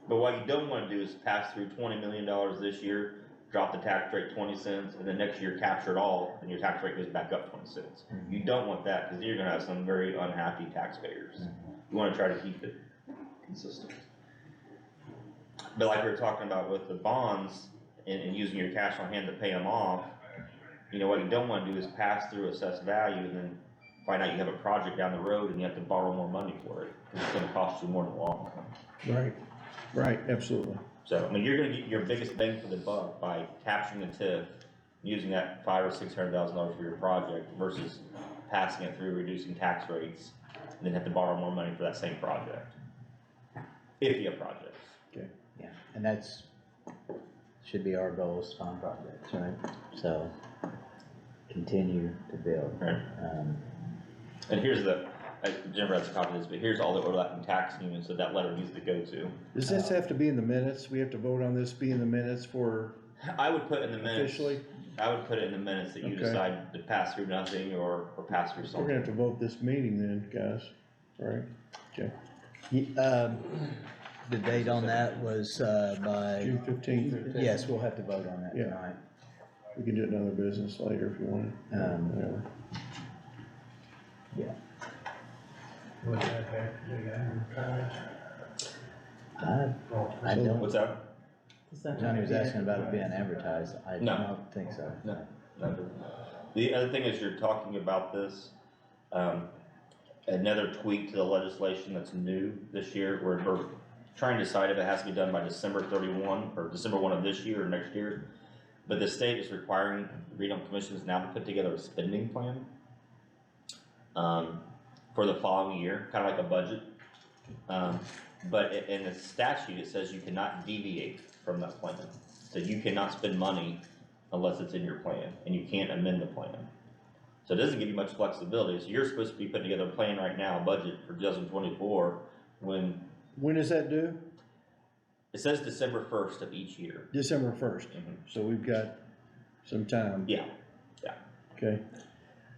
But what you don't wanna do is pass through $20 million this year, drop the tax rate 20 cents, and then next year capture it all, and your tax rate goes back up 20 cents. You don't want that, because you're gonna have some very unhappy taxpayers. You wanna try to keep it consistent. But like we were talking about with the bonds, and using your cash on hand to pay them off, what you don't wanna do is pass through assessed value, and then find out you have a project down the road, and you have to borrow more money for it, because it's gonna cost you more in the long run. Right, absolutely. So, you're gonna get your biggest bang for the buck by capturing the TIF, using that $500,000 or $600,000 for your project versus passing it through, reducing tax rates, and then have to borrow more money for that same project. If you have projects. Yeah, and that's, should be our goal, is to fund projects, right? So, continue to build. Right. And here's Jennifer has a copy of this, but here's all the overlapping tax units that letter needs to go to. Does this have to be in the minutes? We have to vote on this, be in the minutes for I would put in the minutes. officially? I would put it in the minutes that you Okay. decide to pass through nothing or pass through We're something. gonna have to vote this meeting then, guys, right? Okay, The date on that was, by, June 15th. yes, we'll have to vote on that Yeah. tonight. We can do another business later if you want. Whatever. Yeah. Would that have to be advertised? I don't, What's that? Does that have Johnny to was be asking about it being advertised, I No. don't think so. No. The other thing is, you're talking about this, another tweak to the legislation that's new this year, where we're trying to decide if it has to be done by December 31 or December 1 of this year or next year. But the state is requiring regional commissions now to put together a spending plan for the following year, kind of like a budget. But in the statute, it says you cannot deviate from that plan. So you cannot spend money unless it's in your plan, and you can't amend the plan. So it doesn't give you much flexibility. So you're supposed to be putting together a plan right now, a budget for 2024, when When is that due? it says December 1st of each year. December 1st. So we've got some time. Yeah. Okay,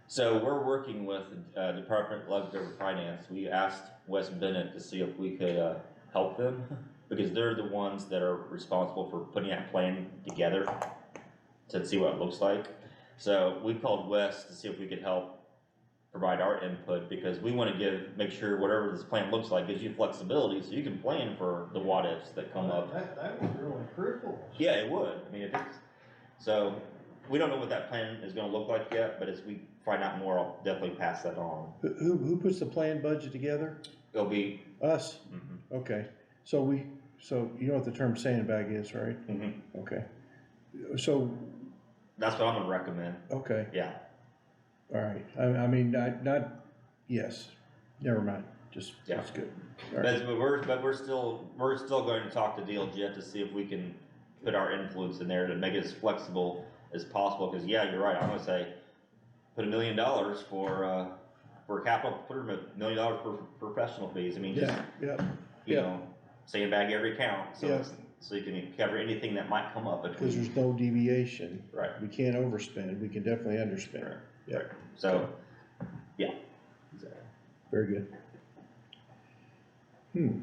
So we're working with Department of Government Finance. We asked Wes Bennett to see if we could help them, because they're the ones that are responsible for putting that plan together to see what it looks like. So we called Wes to see if we could help provide our input, because we want to make sure whatever this plan looks like gives you flexibility, so you can plan for the what ifs that come up. That was really critical. Yeah, it would. If it's, so we don't know what that plan is gonna look like yet, but as we find out more, I'll definitely pass that on. who puts the planned budget together? It'll be, Us? Okay, so you know what the term sandbag is, right? Okay, so, that's what I'm gonna recommend, okay, yeah. all right, yes, never mind, just, Yeah. that's good. All right. But we're still going to talk to DLGF to see if we can put our influence in there to make it as flexible as possible, cause yeah, you're right, I'm gonna say, put $1 million for capital, put $1 million for professional fees, just, Yeah, sandbag every account, so Yeah. so you can cover anything that might come up because between. there's no deviation. Right. We can't overspend, we can definitely underspend. Right. Yeah, So, yeah. very good. So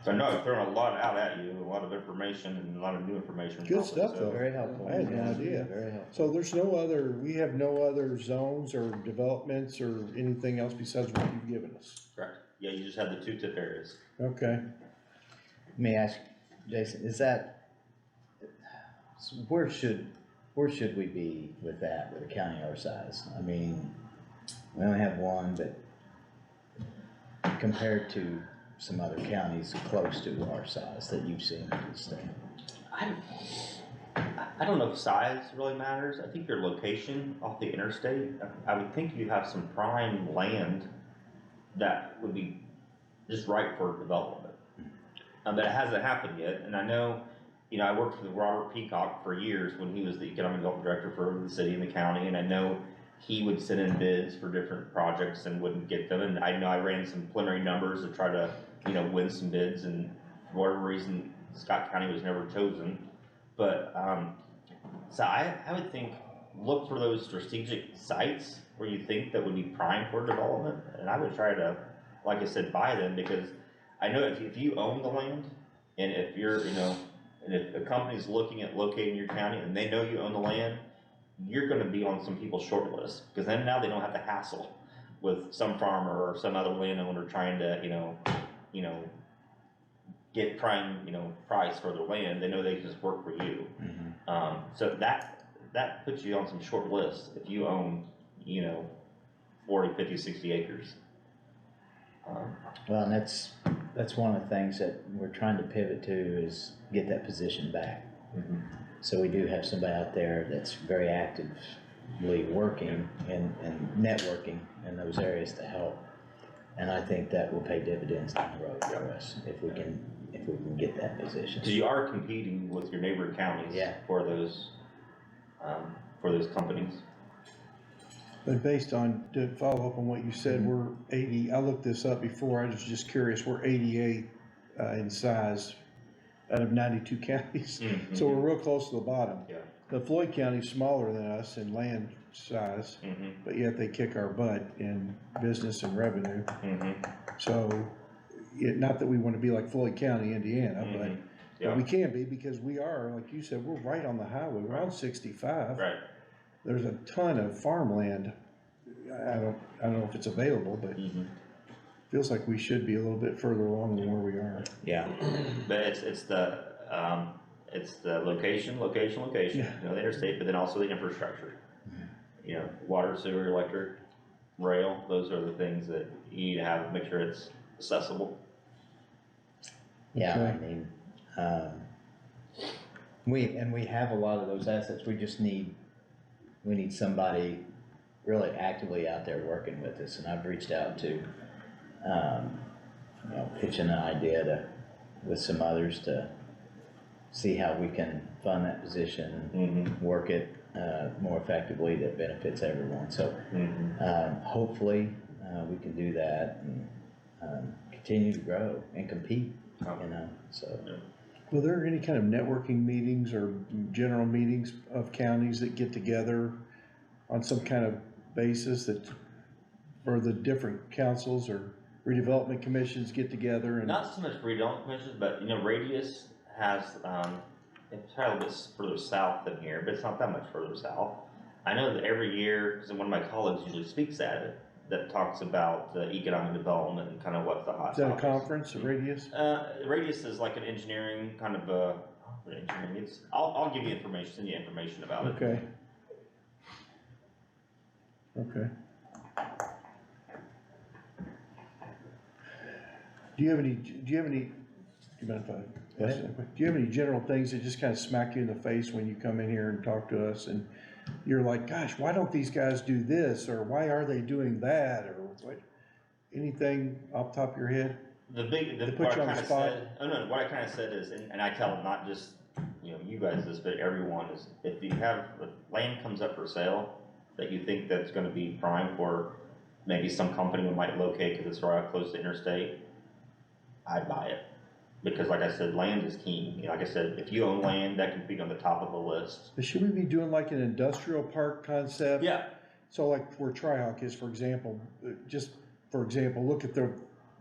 I know I've thrown a lot out at you, a lot of information and a lot of new information. Good probably, stuff, so- though. Very helpful. I had no idea. Very helpful. So there's no other, we have no other zones or developments or anything else besides what you've given us? Correct. Yeah, you just had the two tip areas. Okay. Let me ask, Jason, is that, so where should we be with that, with a county our size? I mean, we only have one, but compared to some other counties close to our size that you've seen in this thing. I don't know if size really matters. I think your location off the interstate, I would think you have some prime land that would be just right for development. But it hasn't happened yet, and I know, I worked with Robert Peacock for years when he was the economic development director for the city and the county, and I know he would send in bids for different projects and wouldn't get them, and I know I ran some preliminary numbers to try to, win some bids, and for whatever reason, Scott County was never chosen. But, so I would think, look for those strategic sites where you think that would be prime for development, and I would try to, like I said, buy them, because I know if you own the land, and if you're, and if a company's looking at locating your county and they know you own the land, you're gonna be on some people's short list, because then now they don't have to hassle with some farmer or some other landowner trying to, get prime, price for their land. They know they can just work for you. So that puts you on some short list if you own, 40, 50, 60 acres. Well, and that's one of the things that we're trying to pivot to is get that position back. So we do have somebody out there that's very actively working and networking in those areas to help. And I think that will pay dividends down the road for us if we can get that position. Because you are competing with your neighboring counties. Yeah. For those companies. But based on, to follow up on what you said, we're 80, I looked this up before, I was just curious, we're 88 in size out of 92 counties. So we're real close to the bottom. Yeah. The Floyd County's smaller than us in land size, but yet they kick our butt in business and revenue. So, not that we want to be like Floyd County, Indiana, but we can be, because we are, like you said, we're right on the highway, we're on 65. Right. There's a ton of farmland. I don't know if it's available, but feels like we should be a little bit further along than where we are. Yeah. But it's the location, Yeah. the interstate, but then also the infrastructure. Water, sewer, electric, rail, those are the things that you need to have, make sure it's accessible. Yeah, Okay. I mean, we have a lot of those assets, we need somebody really actively out there working with us, and I've reached out to, pitching an idea with some others to see how we can fund that position, work it, more effectively that benefits everyone, so, hopefully, we can do that and, continue to grow and compete, so. Were there any kind of networking meetings or general meetings of counties that get together on some kind of basis that, or the different councils or redevelopment commissions get together and? Not so much redevelopment commissions, but Radius has, it's probably a little bit further south than here, but it's not that much further south. I know that every year, because one of my colleagues usually speaks at it, that talks about economic development and kind of what's the hot Is that a topics. conference, a Radius? Radius is like an engineering kind of engineering. I'll give you information, send you information about it. Okay. Okay. Do you have any, do you mind if I ask that quick? Do you have any general things that just kind of smack you in the face when you come in here and talk to us and you're like, gosh, why don't these guys do this, or why are they doing that, or what? Anything off the top of your head? What put you on the spot? What I kind of said is, and I tell them, not just, you guys this, but everyone is, if land comes up for sale, that you think that's gonna be prime for maybe some company we might locate because it's right close to interstate, I'd buy it. Because like I said, land is king. Like I said, if you own land, that can be on the top of the list. But should we be doing like an industrial park concept? Yeah. So like where Tri-Hawk is, for example, just for example, look at the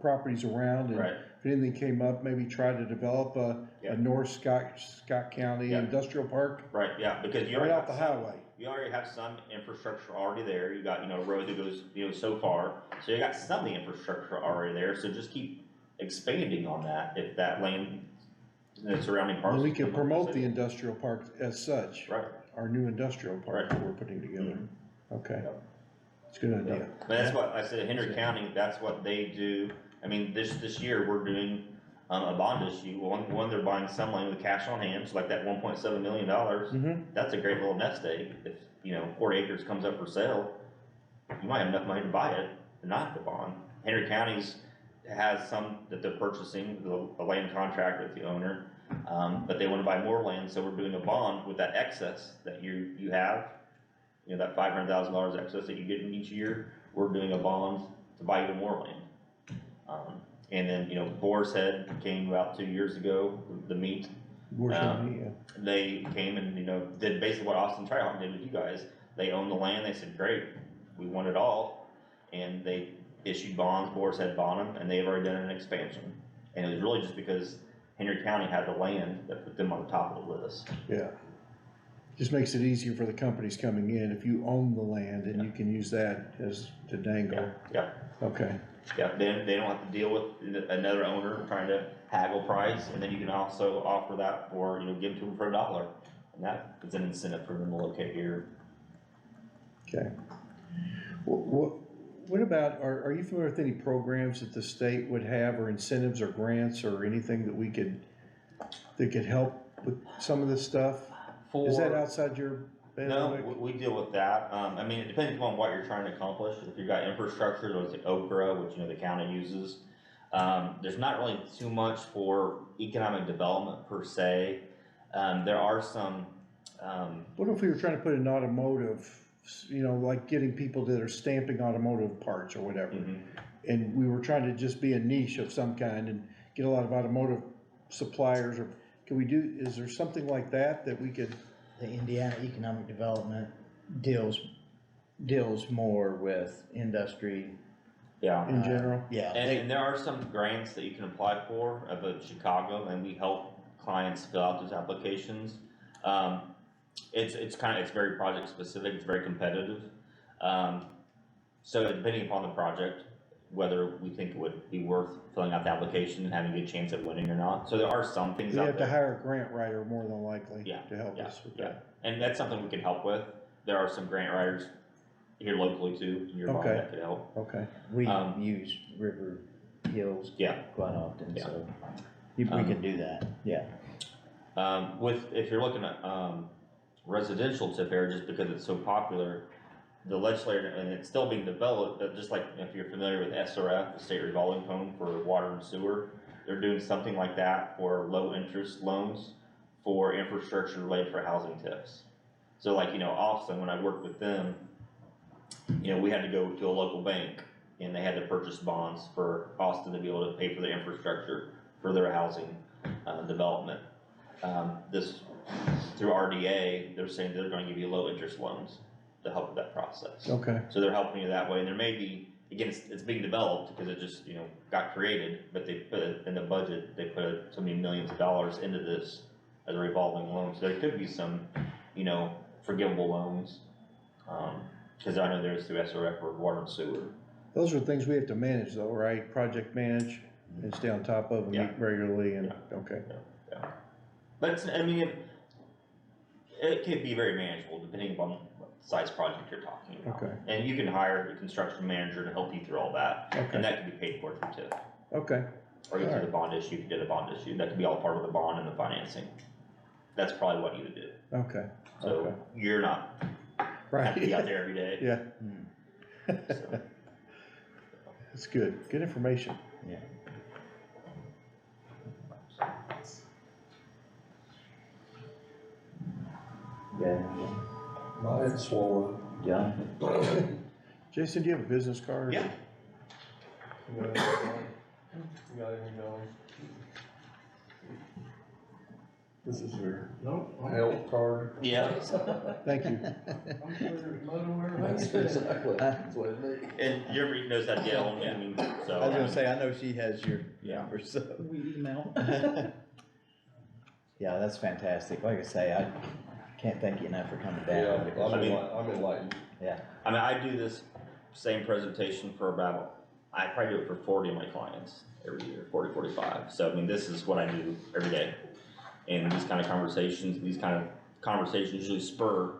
properties around and Right. if anything came up, maybe try to develop Yeah. a North Scott County Yeah. industrial park Right, yeah, because you right already off have the some, highway. you already have some infrastructure already there, you got, a road that goes, so far. So you got some of the infrastructure already there, so just keep expanding on that, if that land, the surrounding And parcels. we can come up promote with the it. industrial park as such, Right, our new industrial park Right. that we're putting together. Okay, Yep. it's a good idea. but that's what I said, Henry County, that's what they do. I mean, this year, we're doing, a bond issue, one, they're buying some land with cash on hand, so like that $1.7 million, Mm-hmm. that's a great little nest egg. If, 40 acres comes up for sale, you might have enough money to buy it and not have to bond. Henry County's has some that they're purchasing, the land contract with the owner, but they wanna buy more land, so we're doing a bond with that excess that you have, that $500,000 excess that you get in each year, we're doing a bond to buy even more land. And then, Boar's Head came about 2 years ago, the meat, they came and, did basically what Austin Tri-Hawk did with you guys. They owned the land, they said, great, we want it all, and they issued bonds, Boar's Head bought them, and they've already done an expansion. And it was really just because Henry County had the land that put them on the top of the list. Yeah. Just makes it easier for the companies coming in, if you own the land and you can use that as to dangle. Yeah, Okay, yeah, they don't have to deal with another owner trying to haggle price, and then you can also offer that for, give to them for $1. And that is an incentive for them to locate here. okay. What about, are you familiar with any programs that the state would have, or incentives or grants or anything that could help with some of this stuff? Is that outside your No, bailiwick? we deal with that. I mean, it depends on what you're trying to accomplish. If you've got infrastructure, there's like Okra, which, the county uses. There's not really too much for economic development per se. There are some, What if we were trying to put an automotive, like getting people that are stamping automotive parts or whatever? And we were trying to just be a niche of some kind and get a lot of automotive suppliers, or is there something like that we could? The Indiana Economic Development deals more with industry. yeah. In general? Yeah. And there are some grants that you can apply for up at Chicago, and we help clients fill out those applications. It's very project specific, it's very competitive. So depending upon the project, whether we think it would be worth filling out the application and having a good chance at winning or not. So there are some things We out have to there. hire a grant writer more than likely Yeah, to help us with Yeah, that. and that's something we can help with. There are some grant writers here locally too, in your bond Okay. that could help. Okay, We use River Hills Yeah. quite often, Yeah. so we can do that, yeah. If you're looking at, residential tip area, just because it's so popular, the legislature, and it's still being developed, but just like if you're familiar with SRF, the state revolving fund for water and sewer, they're doing something like that for low interest loans for infrastructure related for housing tips. So like, Austin, when I worked with them, we had to go to a local bank and they had to purchase bonds for Austin to be able to pay for their infrastructure for their housing, development. This, through RDA, they're saying they're gonna give you low interest loans to help with that process. okay, So they're helping you that way, and there may be, again, it's being developed because it just, got created, but they put it in the budget, they put so many millions of dollars into this as a revolving loan, so there could be some, forgivable loans. Cause I know there's through SRF or water and sewer. those are things we have to manage though, right? Project manage and stay on top of and Yeah. meet regularly and, Yeah. okay, But it could be very manageable depending upon what size project you're talking about. Okay. And you can hire a construction manager to help you through all that, Okay. and that can be paid for through TIF. okay, Or you Alright. through the bond issue, if you did a bond issue, that could be all part of the bond and the financing. That's probably what you would do, okay, so Okay. you're not, have to be out right, there every day. yeah, So, it's good information. Yeah. Yeah, My head's swollen. John? Jason, do you have a business card? Yeah. You got anything going? This is your Nope. health card. Yeah. Thank you. I'm sure there's mud over there. That's exactly, that's what it needs. And Jeremy knows how to get ahold of me, so. I was gonna say, I know she has your Yeah. number, so. We email. Yeah, that's fantastic. Like I say, I can't thank you enough for coming Yeah, down. I'm enlightened. Yeah, I mean, I do this same presentation for about, I probably do it for 40 of my clients every year, 40, 45. So, I mean, this is what I do every day. And these kind of conversations usually spur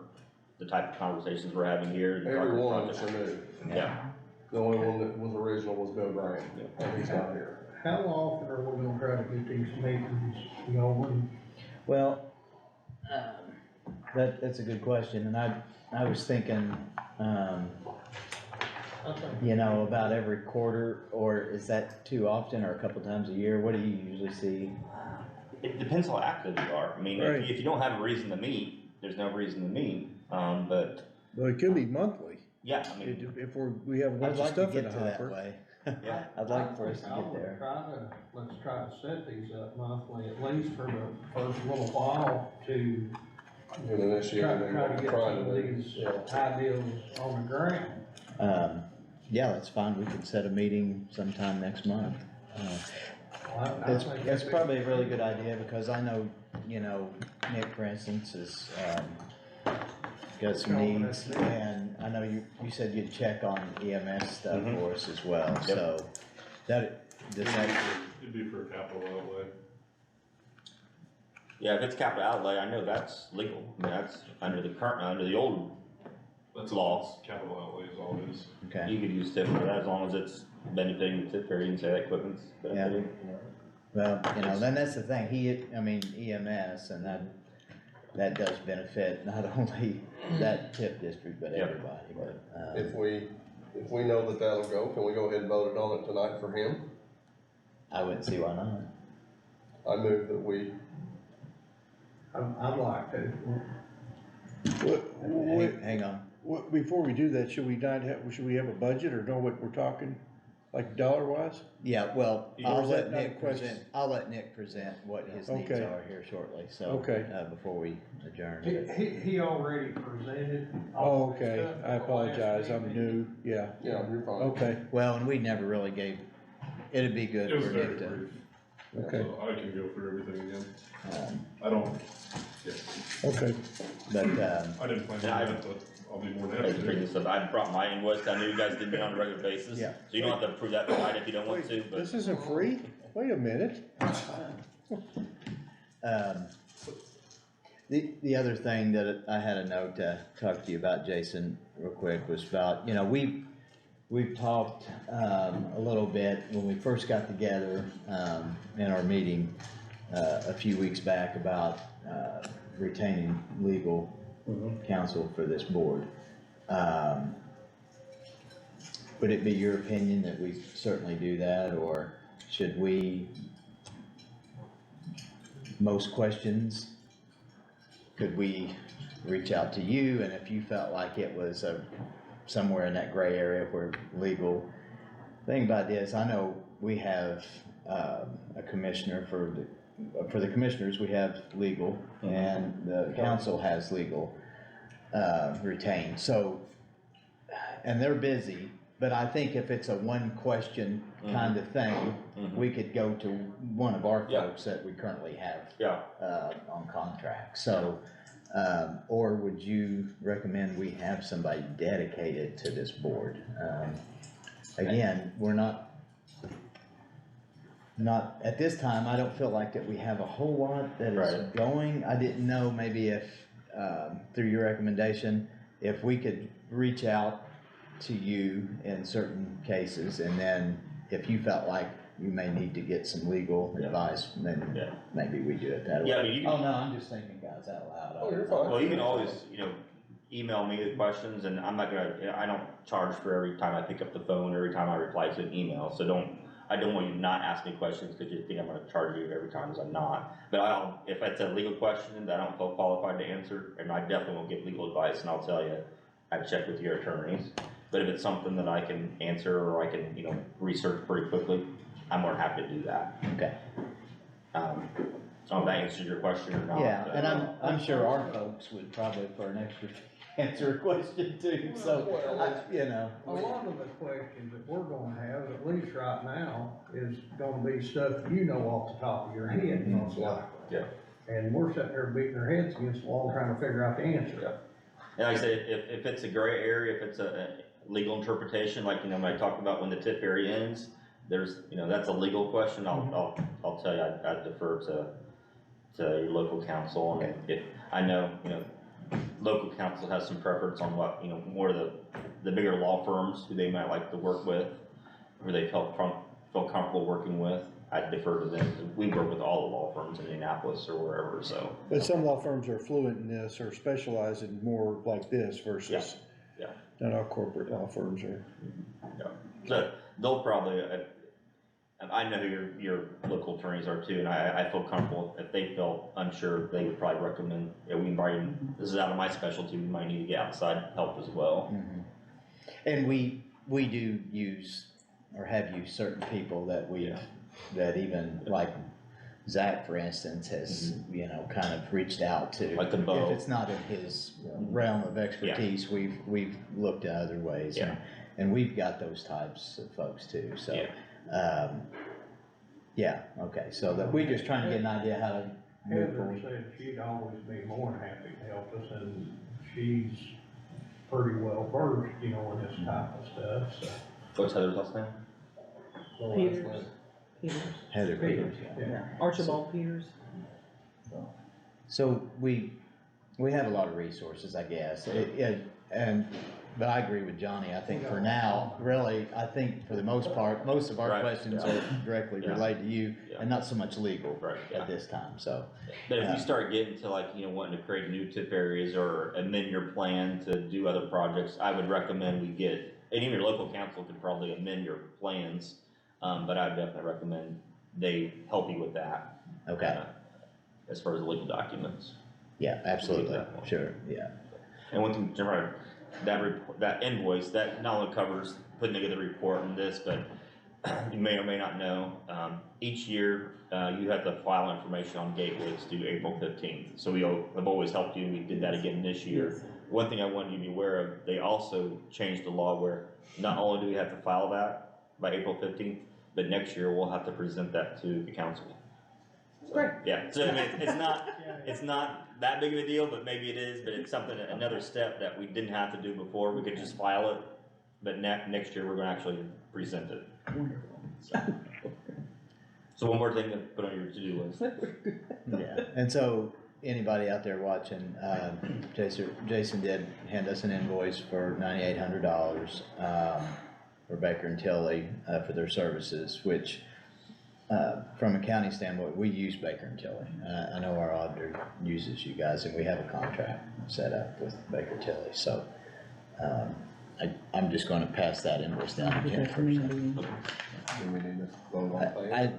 the type of conversations we're having here. Every one of us are new. Yeah. The only one that was original was Bill Grant, and he's not here. How often are we gonna try to get these meetings going? well, that's a good question, and I was thinking, you know, about every quarter, or is that too often, or a couple times a year? What do you usually see? It depends how active you are. I mean, Right. if you don't have a reason to meet, there's no reason to meet. But Well, it could be monthly, yeah, I mean, if we have a I'd bunch of like to stuff in get the to that hopper. way. yeah. I'd like for us to I get would there. let's try to set these up monthly, at least for the first little while, to And initiate try and to get trying some to of do. these Yeah. ideas on the ground. Yeah, that's fine. We can set a meeting sometime next month. I It's, think it's that'd be- probably a really good idea, because I know, you know, Nick, for instance, is, got some Confident, needs, yeah. and I know you said you'd check on EMS stuff Mhm. for us as well, Yep. so does that, It'd be for capital outlay. Yeah, if it's capital outlay, I know that's legal. I mean, that's under the old That's laws. Capital outlay is all it is. okay, You could use TIF for that as long as it's benefiting the TIF area. You can say that equipment's benefiting. well, you know, then that's the thing, EMS, and that does benefit not only that TIP district, but Yep. everybody, but, If we know that that'll go, can we go ahead and vote it on it tonight for him? I wouldn't see why not. I move that we, I'd like to. Hang on. Before we do that, should we have a budget or know what we're talking, like dollar wise? Yeah, well, Or I'll is let that not a Nick question? present what his needs Okay. are here shortly, so. Okay. Before we adjourn. He already presented. Oh, all this okay, stuff I at the last apologize, I'm meeting. new, yeah, yeah, you're fine. okay, Well, and we never really gave, it'd be good It was for very Nick to, brief, okay, so I can go through everything again. um, I don't, yeah, okay. but, I didn't plan Yeah, I on that, but I'll be more than I happy just to. bring this up. I brought my invoice. I knew you guys did it on a regular basis. Yeah. So you don't have to approve that tonight if you don't want to, but. This isn't free? Wait a minute. the other thing that I had a note to talk to you about, Jason, real quick, was about, you know, we've talked, a little bit when we first got together, in our meeting, a few weeks back about, retaining legal counsel for this board. Would it be your opinion that we certainly do that, or should we, most questions, could we reach out to you, and if you felt like it was somewhere in that gray area where legal, thing about this, I know we have, a commissioner for the commissioners, we have legal, and the council has legal, retained, so, and they're busy, but I think if it's a one question kind of thing, we could go to one of our Yeah. folks that we currently have, Yeah. on contract, so, or would you recommend we have somebody dedicated to this board? Again, we're not, at this time, I don't feel like that we have a whole lot that is Right. going. I didn't know maybe if, through your recommendation, if we could reach out to you in certain cases, and then if you felt like you may need to get some legal advice, then Yeah. maybe we do it that way. Yeah, I mean, you can. Oh, no, I'm just thinking, guys, out loud. Oh, you're fine. Well, you can always, email me the questions, and I'm not gonna, I don't charge for every time I pick up the phone, every time I reply to an email, so I don't want you to not ask me questions, because you think I'm gonna charge you every time, because I'm not. But if it's a legal question that I don't feel qualified to answer, and I definitely won't give legal advice, and I'll tell you, I've checked with your attorneys. But if it's something that I can answer, or I can, research pretty quickly, I'm more than happy to do that. Okay, if that answered your question or not. Yeah, but- and I'm sure our folks would probably for an extra answer a question too, so, you know. A lot of the questions that we're gonna have, at least right now, is gonna be stuff you know off the top of your head, most likely. Yeah. And we're sitting there beating our heads against the wall trying to figure out the answer. And like I say, if it's a gray area, if it's a legal interpretation, like, when I talked about when the TIF area ends, there's, that's a legal question, I'll tell you, I'd defer to your local council, and if, I know, local council has some preference on what, more of the bigger law firms who they might like to work with, who they feel comfortable working with, I'd defer to them, 'cause we work with all the law firms in Indianapolis or wherever, so. But some law firms are fluent in this or specialize in more like this versus. Yeah. Not all corporate law firms are. So they'll probably, I know your local attorneys are too, and I feel comfortable, if they felt unsure, they would probably recommend, this is out of my specialty, we might need to get outside help as well. Mhm. And we do use, or have used certain people that that even, like Zach, for instance, has, kind of reached out to. Like the bow. If it's not in his realm of expertise, we've looked at other ways. Yeah. And we've got those types of folks too, so. Okay, so that, we're just trying to get an idea how to move Heather forward. said she'd always be more than happy to help us, and she's pretty well versed, in this type of stuff, so. What's Heather's last name? Peters. Peters, Heather Peters, yeah. yeah, Archibald Peters. So we have a lot of resources, I guess, but I agree with Johnny, I think for now, really, I think for the most part, most of our Right, questions yeah. are directly Yeah. related to you, Yeah. and not so much legal Right, yeah. at this time, so. But if you start getting to wanting to create new TIF areas or amend your plan to do other projects, I would recommend we get, and even your local council could probably amend your plans, but I would definitely recommend they help you with that. Okay, As far as the legal documents. yeah, absolutely, sure, yeah. And one thing, Jim, that invoice, that not only covers putting together the report and this, but you may or may not know, each year, you have to file information on gateways due April 15th. So I've always helped you, and we did that again this year. Yes. One thing I wanted you to be aware of, they also changed the law where not only do we have to file that by April 15th, but next year we'll have to present that to the council. So, Great. yeah, so I mean, it's not that big of a deal, but maybe it is, but it's something, another step that we didn't have to do before, we could just file it, but next year we're gonna actually present it. Wonderful. So one more thing to put on your to-do list. Yeah, and so, anybody out there watching, Jason did hand us an invoice for $9,800, for Baker and Tilly, for their services, which, from a county standpoint, we use Baker and Tilly. I know our auditor uses you guys, and we have a contract set up with Baker Tilly, so, I'm just gonna pass that invoice down to Get that Jennifer. from me, so. Do we need to vote on that?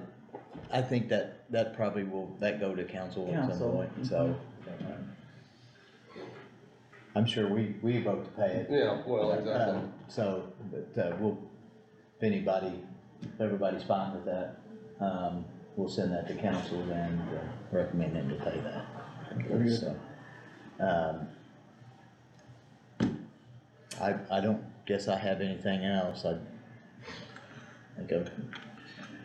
I think that probably will, go to council at some Council, point, so. I'm sure we vote to pay it. Yeah, well, exactly. So, but, if everybody's fine with that, we'll send that to council and recommend them to pay that. Very good. So, I don't guess I have anything else. I think I've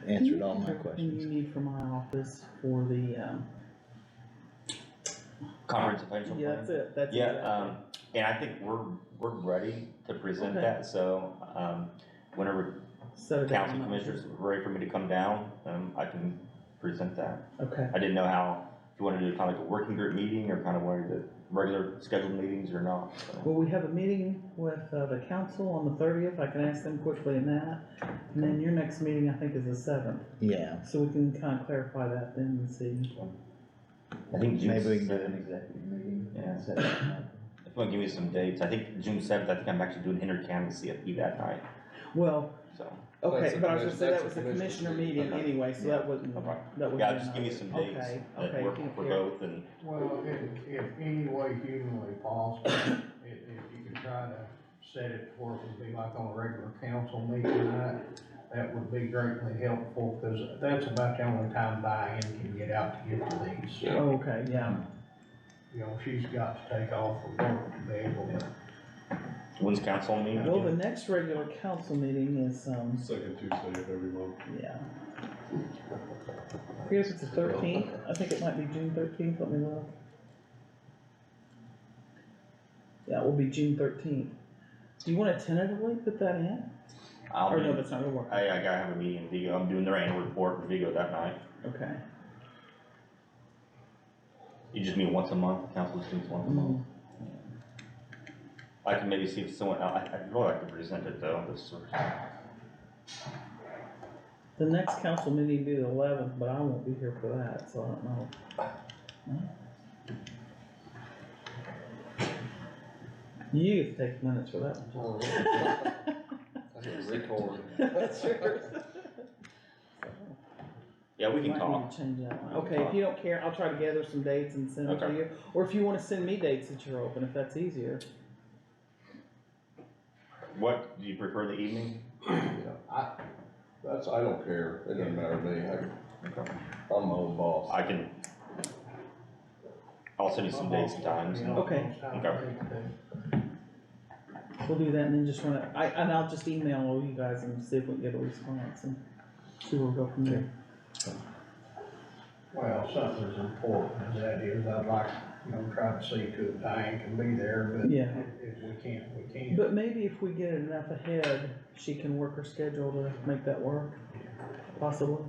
answered all my Everything questions. you need from my office for the, Comprehensive financial plan? yeah, that's it, that's it. Yeah, and I think we're ready to present Okay. that, so, whenever Set it council down. commissioners are ready for me to come down, I can present that. Okay, I didn't know if you wanted to do kind of like a working group meeting, or kind of wanted the regular scheduled meetings or not, so. well, we have a meeting with, the council on the 30th, I can ask them quickly in that, and then your next meeting, I think, is the 7th, Yeah, so we can kind of clarify that then and see. I think June maybe we can do 7th. an executive meeting. Yeah. Set that up. If you want to give me some dates, I think June 7th, I think I'm actually doing inter-county CFP that night, Well, so. That's okay, a but I was gonna say, that that's was a a commissioner commissioner meeting meeting. anyway, so that wouldn't, Okay. that would. Yeah, just give me some dates Okay, that okay, work for yeah. both, and Well, if any way humanly possible, if you could try to set it where it would be like on a regular council meeting night, that would be greatly helpful, cause that's about the only time Diane can get out to get to these. Oh, okay, yeah. You know, she's got to take off from work to be able to. When's council meeting? Well, the next regular council meeting is, Second Tuesday of every month. yeah. I guess it's the 13th, I think it might be June 13th, let me look. Yeah, it will be June 13th. Do you wanna tentatively put that in? I'll Or no, be, that's not gonna work, I gotta have a meeting in Vigo, I'm doing their annual report in Vigo that night. okay. You just meet once a month, council just meets once a month. I can maybe see if someone, I'd really like to present it though, this sort of. The next council meeting will be the 11th, but I won't be here for that, so I don't know. You get to take minutes for that one. Record. That's true. Yeah, we can Might talk. need to change that one. Okay, if you don't care, I'll try to gather some dates and send them to Okay. you. Or if you wanna send me dates that you're open, if that's easier. What, do you prefer the evening? I don't care, it doesn't matter to me, Okay. I'm my own boss. I'll send you some dates and times. Okay. We'll do that and then just run it, and I'll just email all you guys and see if we can get a response and see where we'll go from there. Well, something as important as that is, I'd like, try to see to it Diane can be there, but Yeah. if we can't, we can't. But maybe if we get it enough ahead, she can work her schedule to make that work, possibly.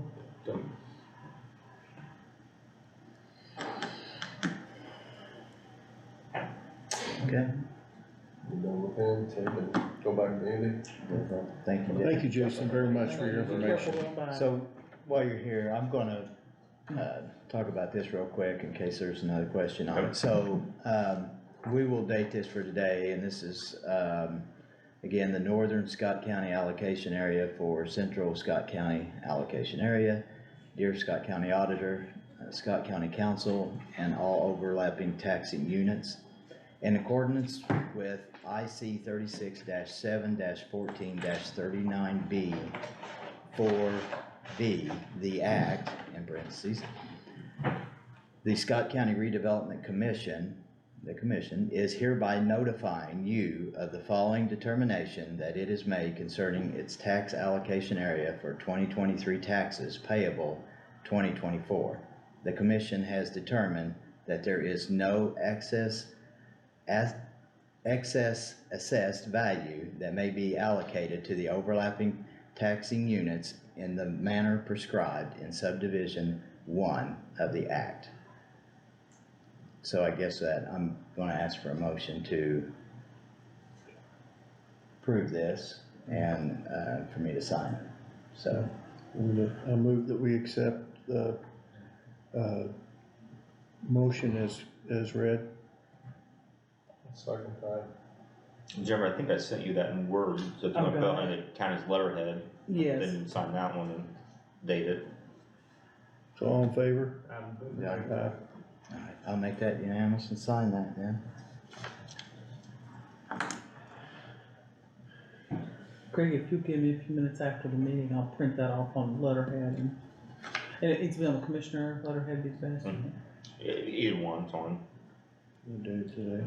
Okay, You done with him, so you can go back to Andy? thank you, Jason. Thank you, Jason, very much for your Be information. careful going by. So, while you're here, I'm gonna, talk about this real quick in case there's another question on it. So, we will date this for today, and this is, again, the northern Scott County allocation area for central Scott County allocation area. Dear Scott County Auditor, Scott County Council, and all overlapping taxing units. In accordance with IC 36-7-14-39B 4B, the Act, in parentheses, the Scott County Redevelopment Commission, the Commission, is hereby notifying you of the following determination that it is made concerning its tax allocation area for 2023 taxes payable 2024. The Commission has determined that there is no excess assessed value that may be allocated to the overlapping taxing units in the manner prescribed in subdivision 1 of the Act. So I guess that I'm gonna ask for a motion to approve this and, for me to sign it, so. I move that we accept the, motion as read. Second time. Jimmer, I think I sent you that in Word, so if you want to put on the county's letterhead, Yes. then sign that one and date it. So all in favor? Yeah. Alright, I'll make that unanimous and sign that then. Craig, if you give me a few minutes after the meeting, I'll print that off on letterhead and it needs to be on the commissioner letterhead, be best. Mhm. Either one's on. What day is today?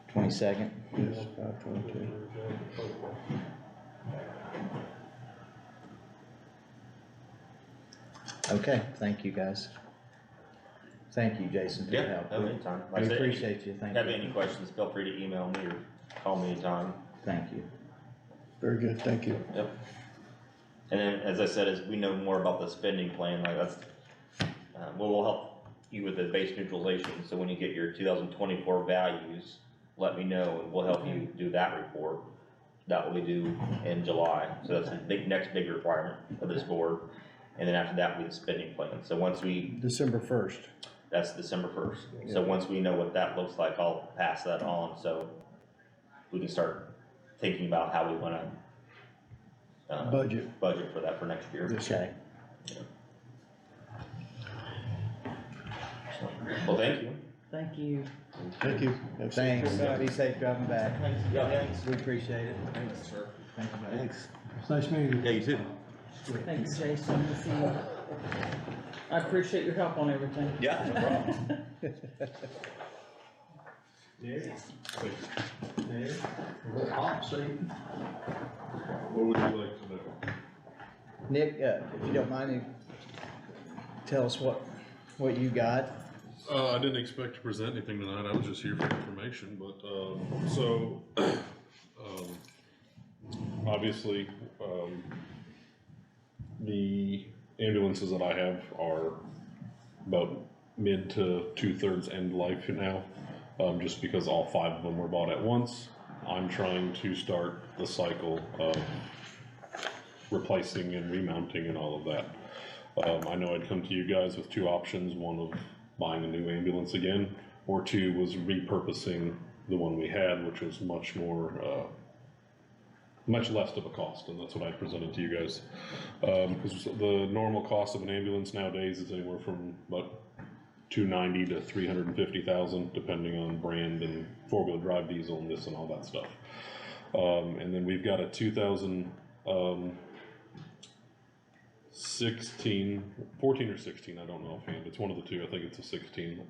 22nd. Yes, 5/22. Okay, thank you, guys. Thank you, Jason, for your Yeah, help. have any time. Like I We said, appreciate you, thank Have you. any questions, feel free to email me or call me anytime. Thank you. Very good, thank you. Yep. And then, as I said, as we know more about the spending plan, like that's, we'll help you with the base neutralization, so when you get your 2024 values, let me know, and we'll help you do that report. That will be due in July, so that's the next big requirement of this board. And then after that, we have the spending plan, so once we, December 1st. that's December 1st. So once we know what that looks like, I'll pass that on, so we can start thinking about how we wanna Budget. budget for that for next year. Okay. Well, thank you. Thank you. Thank you. Have a safe Thanks, trip back. be safe driving back. Yeah, thanks. We appreciate it. Thanks, sir. Thank you. Thanks. It's nice meeting you. Yeah, you too. Thank you, Jason. We'll see you. I appreciate your help on everything. Yeah, no problem. Hot seat. What would you like to know? Nick, if you don't mind, tell us what you got. I didn't expect to present anything tonight, I was just here for information, but, obviously, the ambulances that I have are about mid to 2/3 end life now, just because all 5 of them were bought at once. I'm trying to start the cycle of replacing and remounting and all of that. I know I'd come to you guys with 2 options, one of buying a new ambulance again, or 2 was repurposing the one we had, which was much more, much less of a cost, and that's what I presented to you guys. Because the normal cost of an ambulance nowadays is anywhere from about $290,000 to $350,000, depending on brand and 4-wheel drive diesel and this and all that stuff. And then we've got a 14 or 16, I don't know offhand, it's one of the 2, I think it's a 16.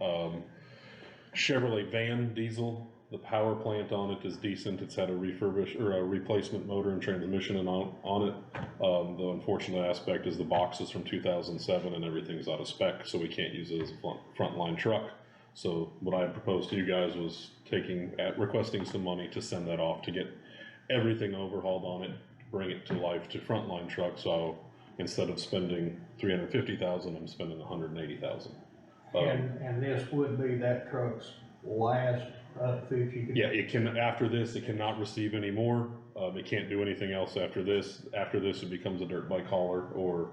Chevrolet van diesel. The power plant on it is decent. It's had a replacement motor and transmission on it. The unfortunate aspect is the box is from 2007 and everything's out of spec, so we can't use it as a frontline truck. So what I proposed to you guys was requesting some money to send that off to get everything overhauled on it, bring it to life to frontline truck. So instead of spending $350,000, I'm spending $180,000. And this would be that truck's last outfit you could. Yeah, it can, after this, it cannot receive any more. It can't do anything else after this. After this, it becomes a dirt bike hauler or,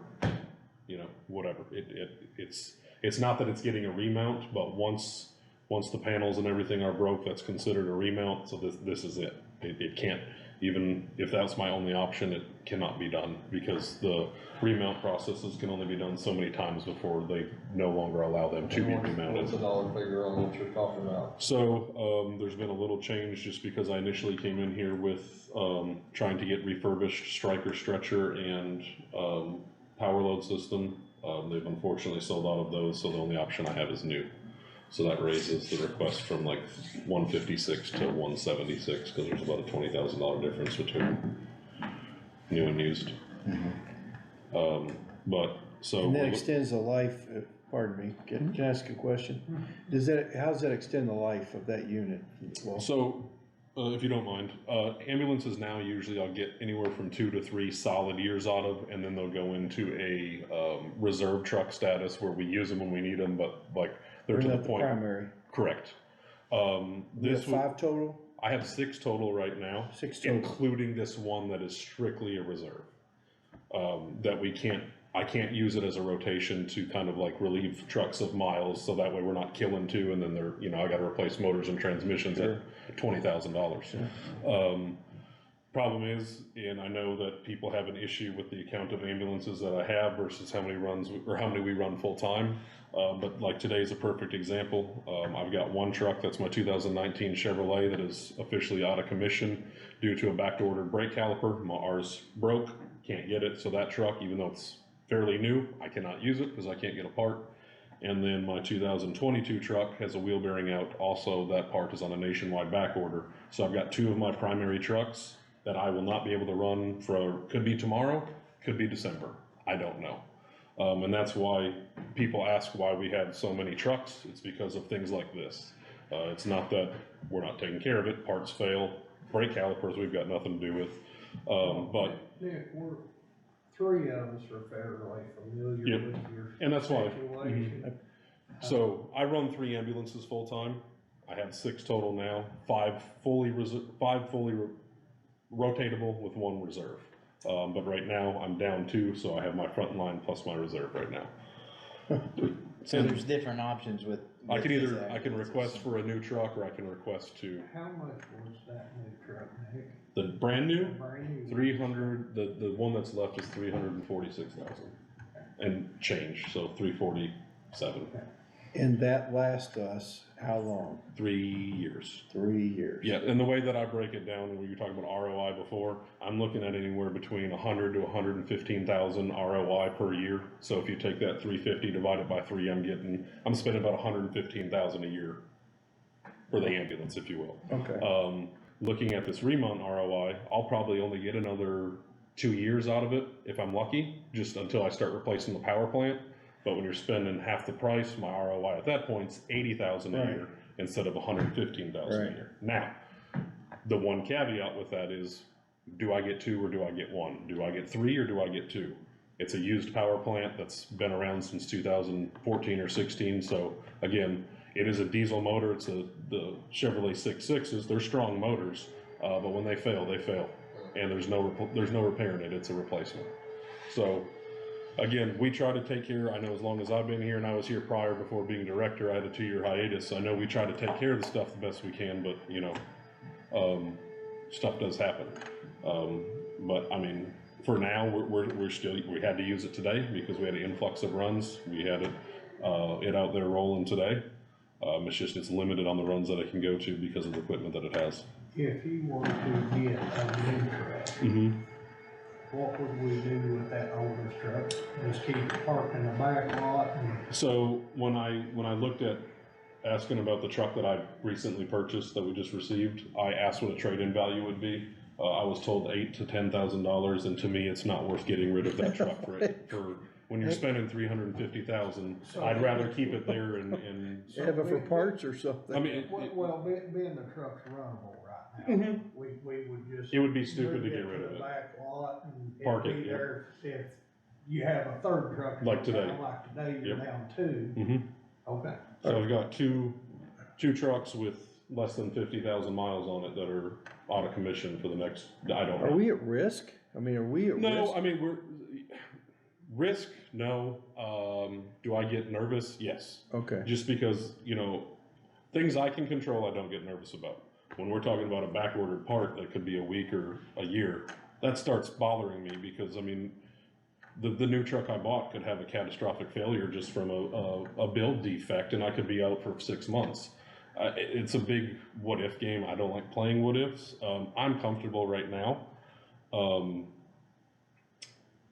you know, whatever. It's not that it's getting a remount, but once the panels and everything are broke, that's considered a remount. So this is it. It can't, even if that's my only option, it cannot be done because the remount processes can only be done so many times before they no longer allow them to be remounted. What's the dollar figure on what you're talking about? So there's been a little change just because I initially came in here with trying to get refurbished striker stretcher and power load system. They've unfortunately sold out of those, so the only option I have is new. So that raises the request from like 156 to 176 because there's about a $20,000 difference between new and used. But so And that extends the life, pardon me, can I ask a question? How does that extend the life of that unit? Well, So, if you don't mind, ambulances now usually I'll get anywhere from 2 to 3 solid years out of, and then they'll go into a reserve truck status where we use them when we need them, but like they're to the point. primary. Correct. You This have 5 total? I have 6 total right now, 6 total. including this one that is strictly a reserve. That I can't use it as a rotation to kind of like relieve trucks of miles, so that way we're not killing 2 and then they're, you know, I gotta replace motors and transmissions at $20,000. Problem is, and I know that people have an issue with the count of ambulances that I have versus how many we run full time. But like today's a perfect example. I've got one truck, that's my 2019 Chevrolet, that is officially out of commission due to a back-ordered brake caliper. Ours broke, can't get it, so that truck, even though it's fairly new, I cannot use it because I can't get a part. And then my 2022 truck has a wheel bearing out. Also, that part is on a nationwide back order. So I've got 2 of my primary trucks that I will not be able to run for, could be tomorrow, could be December. I don't know. And that's why people ask why we have so many trucks. It's because of things like this. It's not that we're not taking care of it. Parts fail. Brake calipers we've got nothing to do with. But Nick, 3 of us are fairly familiar Yep. with your And that's why. situation. So I run 3 ambulances full time. I have 6 total now, 5 fully rotatable with 1 reserve. But right now I'm down 2, so I have my front line plus my reserve right now. So there's different options with. I can these either, I can request for a new truck or I can request to, How much was that new truck, Nick? the brand new, Brand new? 300, the one that's left is 346,000 and change, so 347. And that lasts us how long? 3 years. 3 years. Yeah, and the way that I break it down, when you were talking about ROI before, I'm looking at anywhere between 100 to 115,000 ROI per year. So if you take that 350, divide it by 3, I'm spending about 115,000 a year for the ambulance, if you will. Okay. Looking at this remount ROI, I'll probably only get another 2 years out of it if I'm lucky, just until I start replacing the power plant. But when you're spending half the price, my ROI at that point is 80,000 a year instead of 115,000 a year. Now, the one caveat with that is, do I get 2 or do I get 1? Do I get 3 or do I get 2? It's a used power plant that's been around since 2014 or 16. So again, it is a diesel motor. It's the Chevrolet 6.6s. They're strong motors, but when they fail, they fail, and there's no repairing it. It's a replacement. So again, we try to take care. I know as long as I've been here, and I was here prior before being director, I had a 2-year hiatus. I know we try to take care of the stuff the best we can, but you know, stuff does happen. But I mean, for now, we had to use it today because we had an influx of runs. We had it out there rolling today. It's limited on the runs that it can go to because of the equipment that it has. If you were to get a new truck, what would we do with that older truck? Just keep it parked in the back lot? So when I looked at asking about the truck that I recently purchased that we just received, I asked what a trade-in value would be. I was told $8,000 to $10,000, and to me, it's not worth getting rid of that truck for when you're spending $350,000. I'd rather keep it there and Have it for parts or something. I mean, Well, being the truck's runnable right now, we would just. it would be stupid to move get rid of to the it. back lot and Park it'd it, be yeah. there if you have a third truck. Like today. Like today, you're Yep. down 2. Mm-hmm. Okay. So I've got two trucks with less than 50,000 miles on it that are out of commission for the next, I don't know. Are we at risk? I mean, are we at risk? No, I mean, risk, no. Do I get nervous? Yes. Okay. Just because, you know, things I can control, I don't get nervous about. When we're talking about a back-ordered part that could be a week or a year, that starts bothering me because, I mean, the new truck I bought could have a catastrophic failure just from a build defect, and I could be out for 6 months. It's a big what-if game. I don't like playing what-ifs. I'm comfortable right now.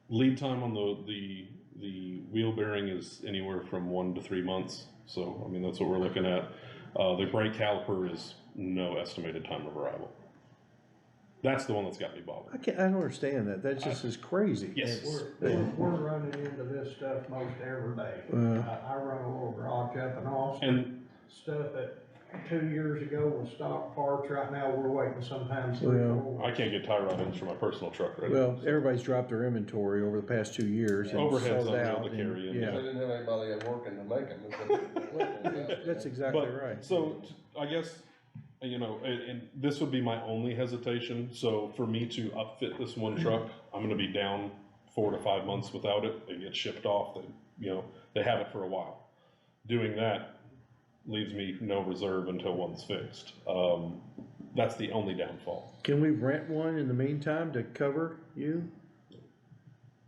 Lead time on the wheel bearing is anywhere from 1 to 3 months. So, I mean, that's what we're looking at. The brake caliper is no estimated time of arrival. That's the one that's got me bothered. I don't understand that. That just is crazy. Yes. We're running into this stuff most every day. I run a little garage up in Austin. And Stuff that 2 years ago was stock parts, right now we're waiting sometimes 3 Well, or 4 I can't get tie rod ends for my personal truck right Well, now. everybody's dropped their inventory over the past 2 years. And Overhead's sold unreal out to and- carry in. They Yeah, didn't have anybody working to make them. that's exactly But, right. so, I guess, you know, and this would be my only hesitation. So for me to upfit this one truck, I'm gonna be down 4 to 5 months without it. It gets shipped off. They have it for a while. Doing that leaves me no reserve until one's fixed. That's the only downfall. Can we rent one in the meantime to cover you?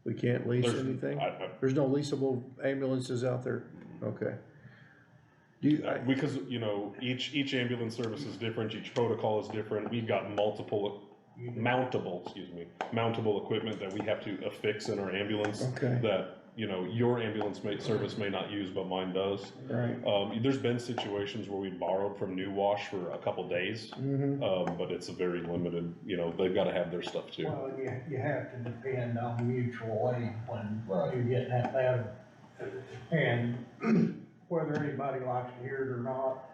We can't lease There's- anything? I- There's no leasable ambulances out there? Okay. Do you, Because, you know, each ambulance service is different, each protocol is different. We've got mountable equipment that we have to affix in our ambulance. Okay. That, you know, your ambulance service may not use, but mine does. right. There's been situations where we borrowed from New Wash for a couple days, but it's a very limited, you know, they've gotta have their stuff too. Well, you have to depend on mutual aid when Right. you're getting at that. And whether anybody likes to hear it or not,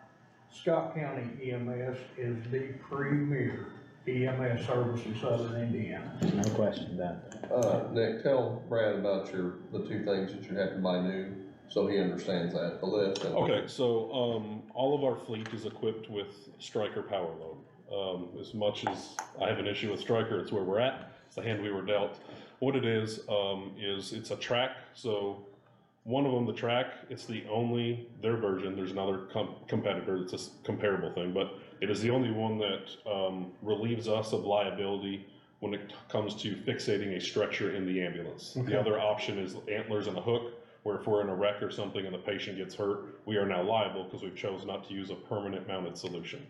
Scott County EMS is the premier EMS service in southern Indiana. No question about that. Nick, tell Brad about the 2 things that you have to buy new, so he understands that, the list. Okay, so, all of our fleet is equipped with Stryker power load. As much as I have an issue with Stryker, it's where we're at, it's the hand we were dealt. What it is it's a track, so one of them, the track, it's their version, there's another competitor, it's a comparable thing, but it is the only one that relieves us of liability when it comes to fixating a stretcher in the ambulance. The other option is antlers and a hook, where if we're in a wreck or something and the patient gets hurt, we are now liable because we've chosen not to use a permanent mounted solution.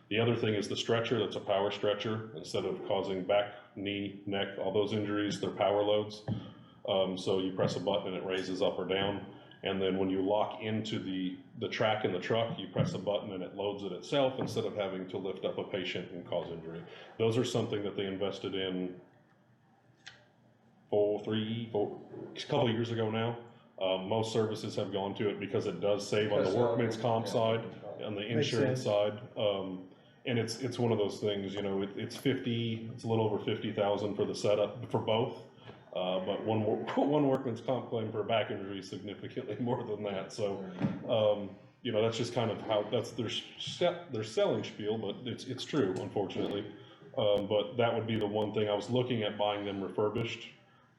The other thing is the stretcher. That's a power stretcher. Instead of causing back, knee, neck, all those injuries, they're power loads. So you press a button and it raises up or down. And then when you lock into the track in the truck, you press a button and it loads it itself instead of having to lift up a patient and cause injury. Those are something that they invested in a couple of years ago now. Most services have gone to it because it does save on the workman's comp side, on the insurance side. And it's one of those things, you know, it's a little over 50,000 for the setup for both. But one workman's comp claim for a back injury is significantly more than that. So, you know, that's just kind of how that's their selling spiel, but it's true, unfortunately. But that would be the one thing I was looking at buying them refurbished,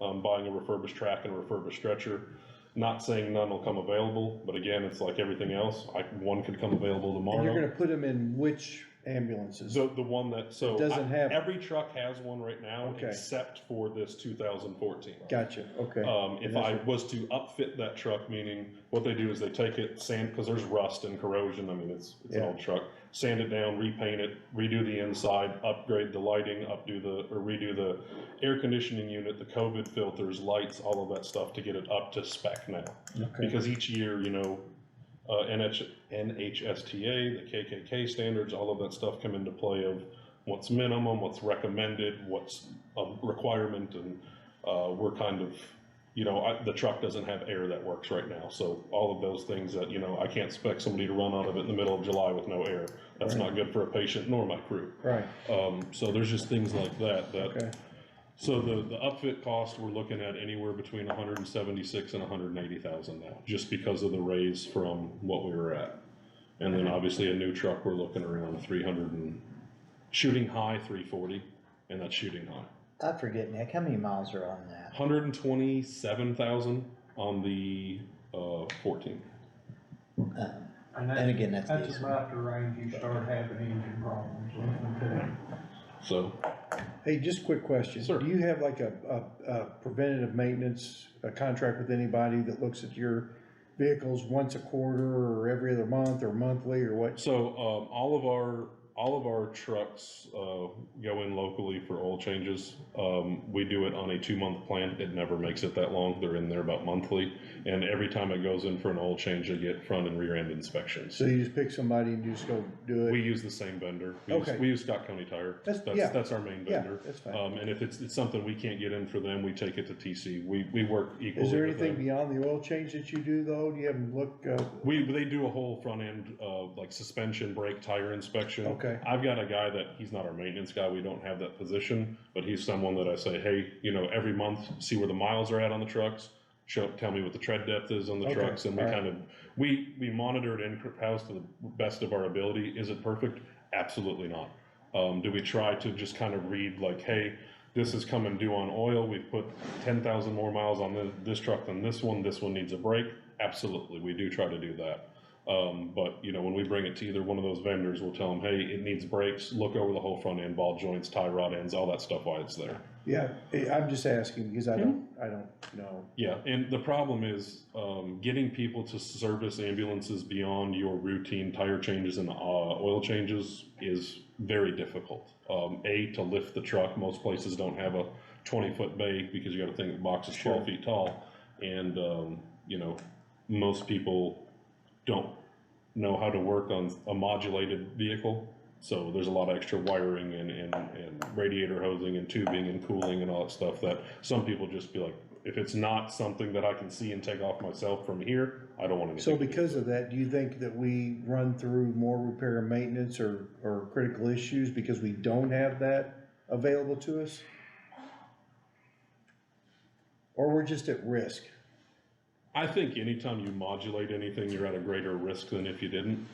buying a refurbished track and a refurbished stretcher. Not saying none will come available, but again, it's like everything else. One could come available tomorrow. And you're gonna put them in which ambulances? The one that, Doesn't have- every truck has one right now, Okay. except for this 2014. Gotcha, okay. If I was to upfit that truck, meaning what they do is they take it, sand, because there's rust and corrosion, I mean, it's an old truck, sand it down, repaint it, redo the inside, upgrade the lighting, redo the air conditioning unit, the COVID filters, lights, all of that stuff to get it up to spec now. Okay. Because each year, you know, NHSTA, the KKK standards, all of that stuff come into play of what's minimum, what's recommended, what's a requirement, and we're kind of, you know, the truck doesn't have air that works right now. So all of those things that, you know, I can't expect somebody to run out of it in the middle of July with no air. That's not good for a patient nor my crew. Right. So there's just things like that. Okay. So the upfit cost, we're looking at anywhere between 176 and 180,000 now, just because of the raise from what we were at. And then obviously a new truck, we're looking around 300 and shooting high 340, and that's shooting high. I forget, Nick, how many miles are on that? 127,000 on the 14. And again, that's That's diesel. about the range you start having engine problems with them too. So, Hey, just a quick question. Sir. Do you have like a preventative maintenance, a contract with anybody that looks at your vehicles once a quarter or every other month or monthly or what? so all of our trucks go in locally for oil changes. We do it on a 2-month plan. It never makes it that long. They're in there about monthly, and every time it goes in for an oil change, they get front and rear end inspections. So you just pick somebody and you just go do it? We use the same vendor. Okay. We use Scott County Tire. Yeah. That's our main Yeah, vendor. that's fine. And if it's something we can't get in for them, we take it to TC. We work equally. Is there with anything them. beyond the oil change that you do though? Do you have them look, They do a whole front end, like suspension, brake, tire inspection. Okay. I've got a guy that, he's not our maintenance guy, we don't have that position, but he's someone that I say, hey, you know, every month, see where the miles are at on the trucks, tell me what the tread depth is on the Okay, trucks, and we all right. kind of, we monitor it in-house to the best of our ability. Is it perfect? Absolutely not. Do we try to just kind of read like, hey, this is coming due on oil, we've put 10,000 more miles on this truck than this one needs a brake? Absolutely, we do try to do that. But you know, when we bring it to either one of those vendors, we'll tell them, hey, it needs brakes, look over the whole front end, ball joints, tie rod ends, all that stuff while it's there. yeah, I'm just asking because I don't know. Yeah, and the problem is, getting people to service ambulances beyond your routine tire changes and oil changes is very difficult. To lift the truck, most places don't have a 20-foot bay because you gotta think the box is 12 feet tall. And, you know, most people don't know how to work on a modulated vehicle. So there's a lot of extra wiring and radiator hosing and tubing and cooling and all that stuff that some people just be like, if it's not something that I can see and take off myself from here, I don't want anything. So because of that, do you think that we run through more repair and maintenance or critical issues because we don't have that available to us? Or we're just at risk? I think anytime you modulate anything, you're at a greater risk than if you didn't.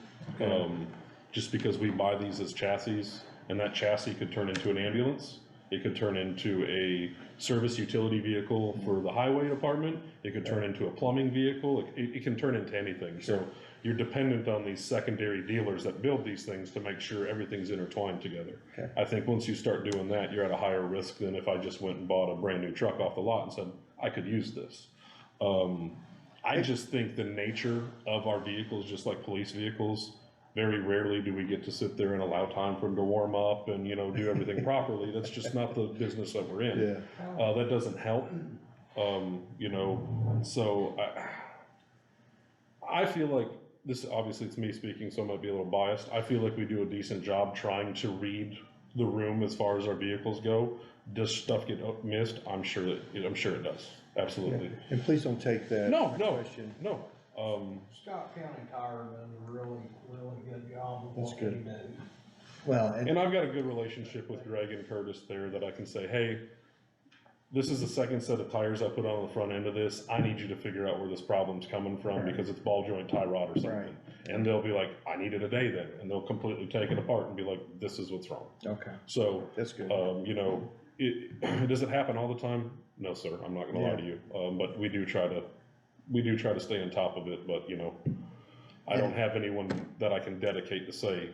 Just because we buy these as chassis, and that chassis could turn into an ambulance. It could turn into a service utility vehicle for the highway department. It could turn into a plumbing vehicle. It can turn into anything. So you're dependent on these secondary dealers that build these things to make sure everything's intertwined together. Okay. I think once you start doing that, you're at a higher risk than if I just went and bought a brand new truck off the lot and said, I could use this. I just think the nature of our vehicles, just like police vehicles, very rarely do we get to sit there and allow time for them to warm up and, you know, do everything properly. That's just not the business that we're in. Yeah. That doesn't help, you know, so I feel like this, obviously it's me speaking, so I might be a little biased. I feel like we do a decent job trying to read the room as far as our vehicles go. Does stuff get missed? I'm sure it does. Absolutely. And please don't take that No, question. no. Scott County Tire does a really, really good job of That's what they good. do. Well, And I've got a good relationship with Greg and Curtis there that I can say, hey, this is the second set of tires I put on the front end of this. I need you to figure out where this problem's coming from because it's ball joint tie rod or something. Right. And they'll be like, I need it a day then. And they'll completely take it apart and be like, this is what's wrong. Okay, So, that's good. you know, does it happen all the time? No, sir. I'm not gonna lie to you. But we do try to stay on top of it, but you know, I don't have anyone that I can dedicate to say,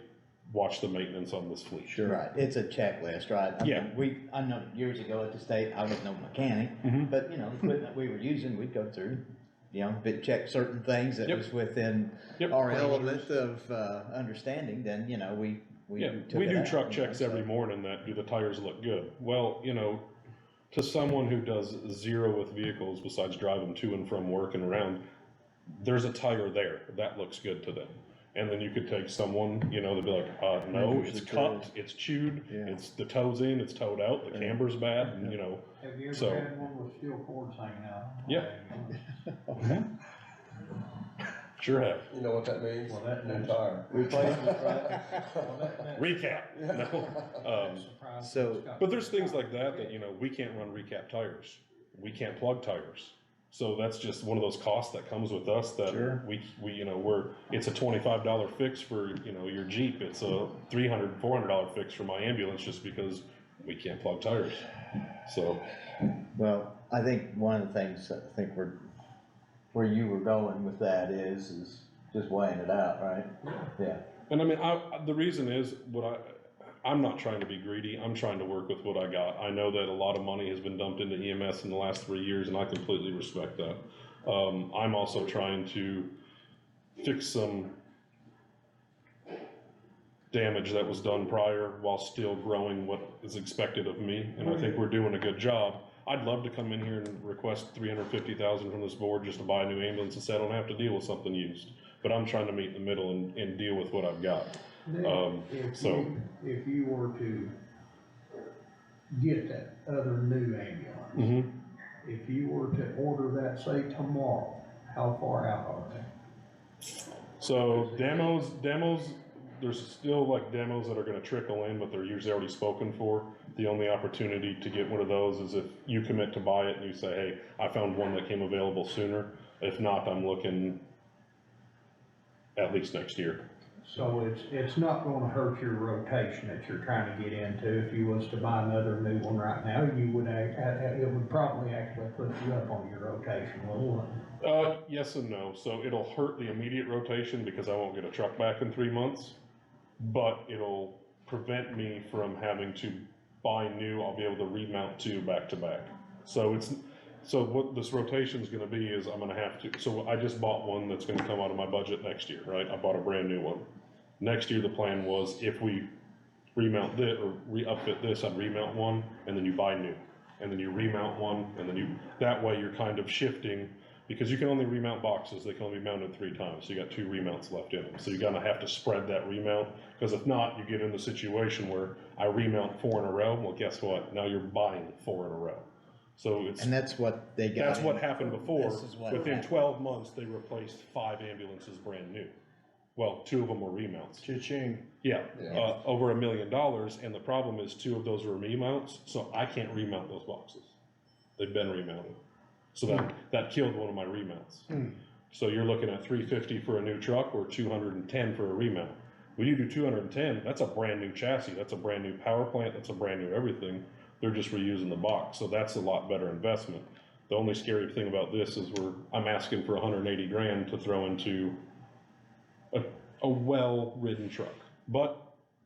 watch the maintenance on this fleet. Sure. right, it's a checklist, right? I Yeah. mean, I know years ago at the state, I was no mechanic, but you know, the equipment we were using, we'd go through, you know, if it checked certain things that Yep. was within Yep. our element of, understanding, then, you know, we Yeah, took we it do out, truck you know, checks every so- morning that, do the tires look good? Well, you know, to someone who does zero with vehicles besides driving to and from work and around, there's a tire there, that looks good to them. And then you could take someone, you know, they'd be like, no, Here's it's the cut, tread. it's chewed, Yeah. it's the toe's in, it's towed out, the Yeah. camber's bad, and you know, Have you So- ever had one with steel cords hanging out? Yeah. sure have. You know what that means? Well, that- New tire. Replacement, right? Recap. No. So- But there's things like that, you know, we can't run recap tires. We can't plug tires. So that's just one of those costs that comes with us that Sure. we, you know, it's a $25 fix for, you know, your Jeep. It's a $300, $400 fix for my ambulance just because we can't plug tires. So, Well, I think one of the things, I think where you were going with that is just weighing it out, right? Yeah. and I mean, the reason is I'm not trying to be greedy. I'm trying to work with what I got. I know that a lot of money has been dumped into EMS in the last 3 years, and I completely respect that. I'm also trying to fix some damage that was done prior while still growing what is expected of me, and I think we're doing a good job. I'd love to come in here and request $350,000 from this board just to buy a new ambulance and say I don't have to deal with something used. But I'm trying to meet in the middle and deal with what I've got. If you were to get that other new ambulance, if you were to order that, say tomorrow, how far out are they? So demos, there's still like demos that are gonna trickle in, but they're usually already spoken for. The only opportunity to get one of those is if you commit to buy it and you say, hey, I found one that came available sooner. If not, I'm looking at least next year. So it's not gonna hurt your rotation that you're trying to get into. If you was to buy another new one right now, you would, it would probably actually put you up on your rotation, wouldn't it? Yes and no. So it'll hurt the immediate rotation because I won't get a truck back in 3 months, but it'll prevent me from having to buy new. I'll be able to remount two back to back. So what this rotation is gonna be is I'm gonna have to, so I just bought one that's gonna come out of my budget next year, right? I bought a brand new one. Next year, the plan was if we remount this or re-upfit this, I'd remount one and then you buy new. And then you remount one and then that way you're kind of shifting because you can only remount boxes. They can only be mounted 3 times. So you got 2 remounts left in them. So you're gonna have to spread that remount because if not, you get in the situation where I remount 4 in a row. Well, guess what? Now you're buying 4 in a row. So it's, And that's what they got. that's what in happened for. before. This is what Within happened. 12 months, they replaced 5 ambulances brand new. Well, 2 of them were remounts. Cha-ching. Yeah, Yeah. over $1 million, and the problem is 2 of those were remounts, so I can't remount those boxes. They've been remounted. So that killed one of my remounts. So you're looking at $350 for a new truck or $210 for a remount. When you do $210, that's a brand new chassis, that's a brand new power plant, that's a brand new everything. They're just reusing the box, so that's a lot better investment. The only scary thing about this is I'm asking for $180,000 to throw into a well-ridden truck. But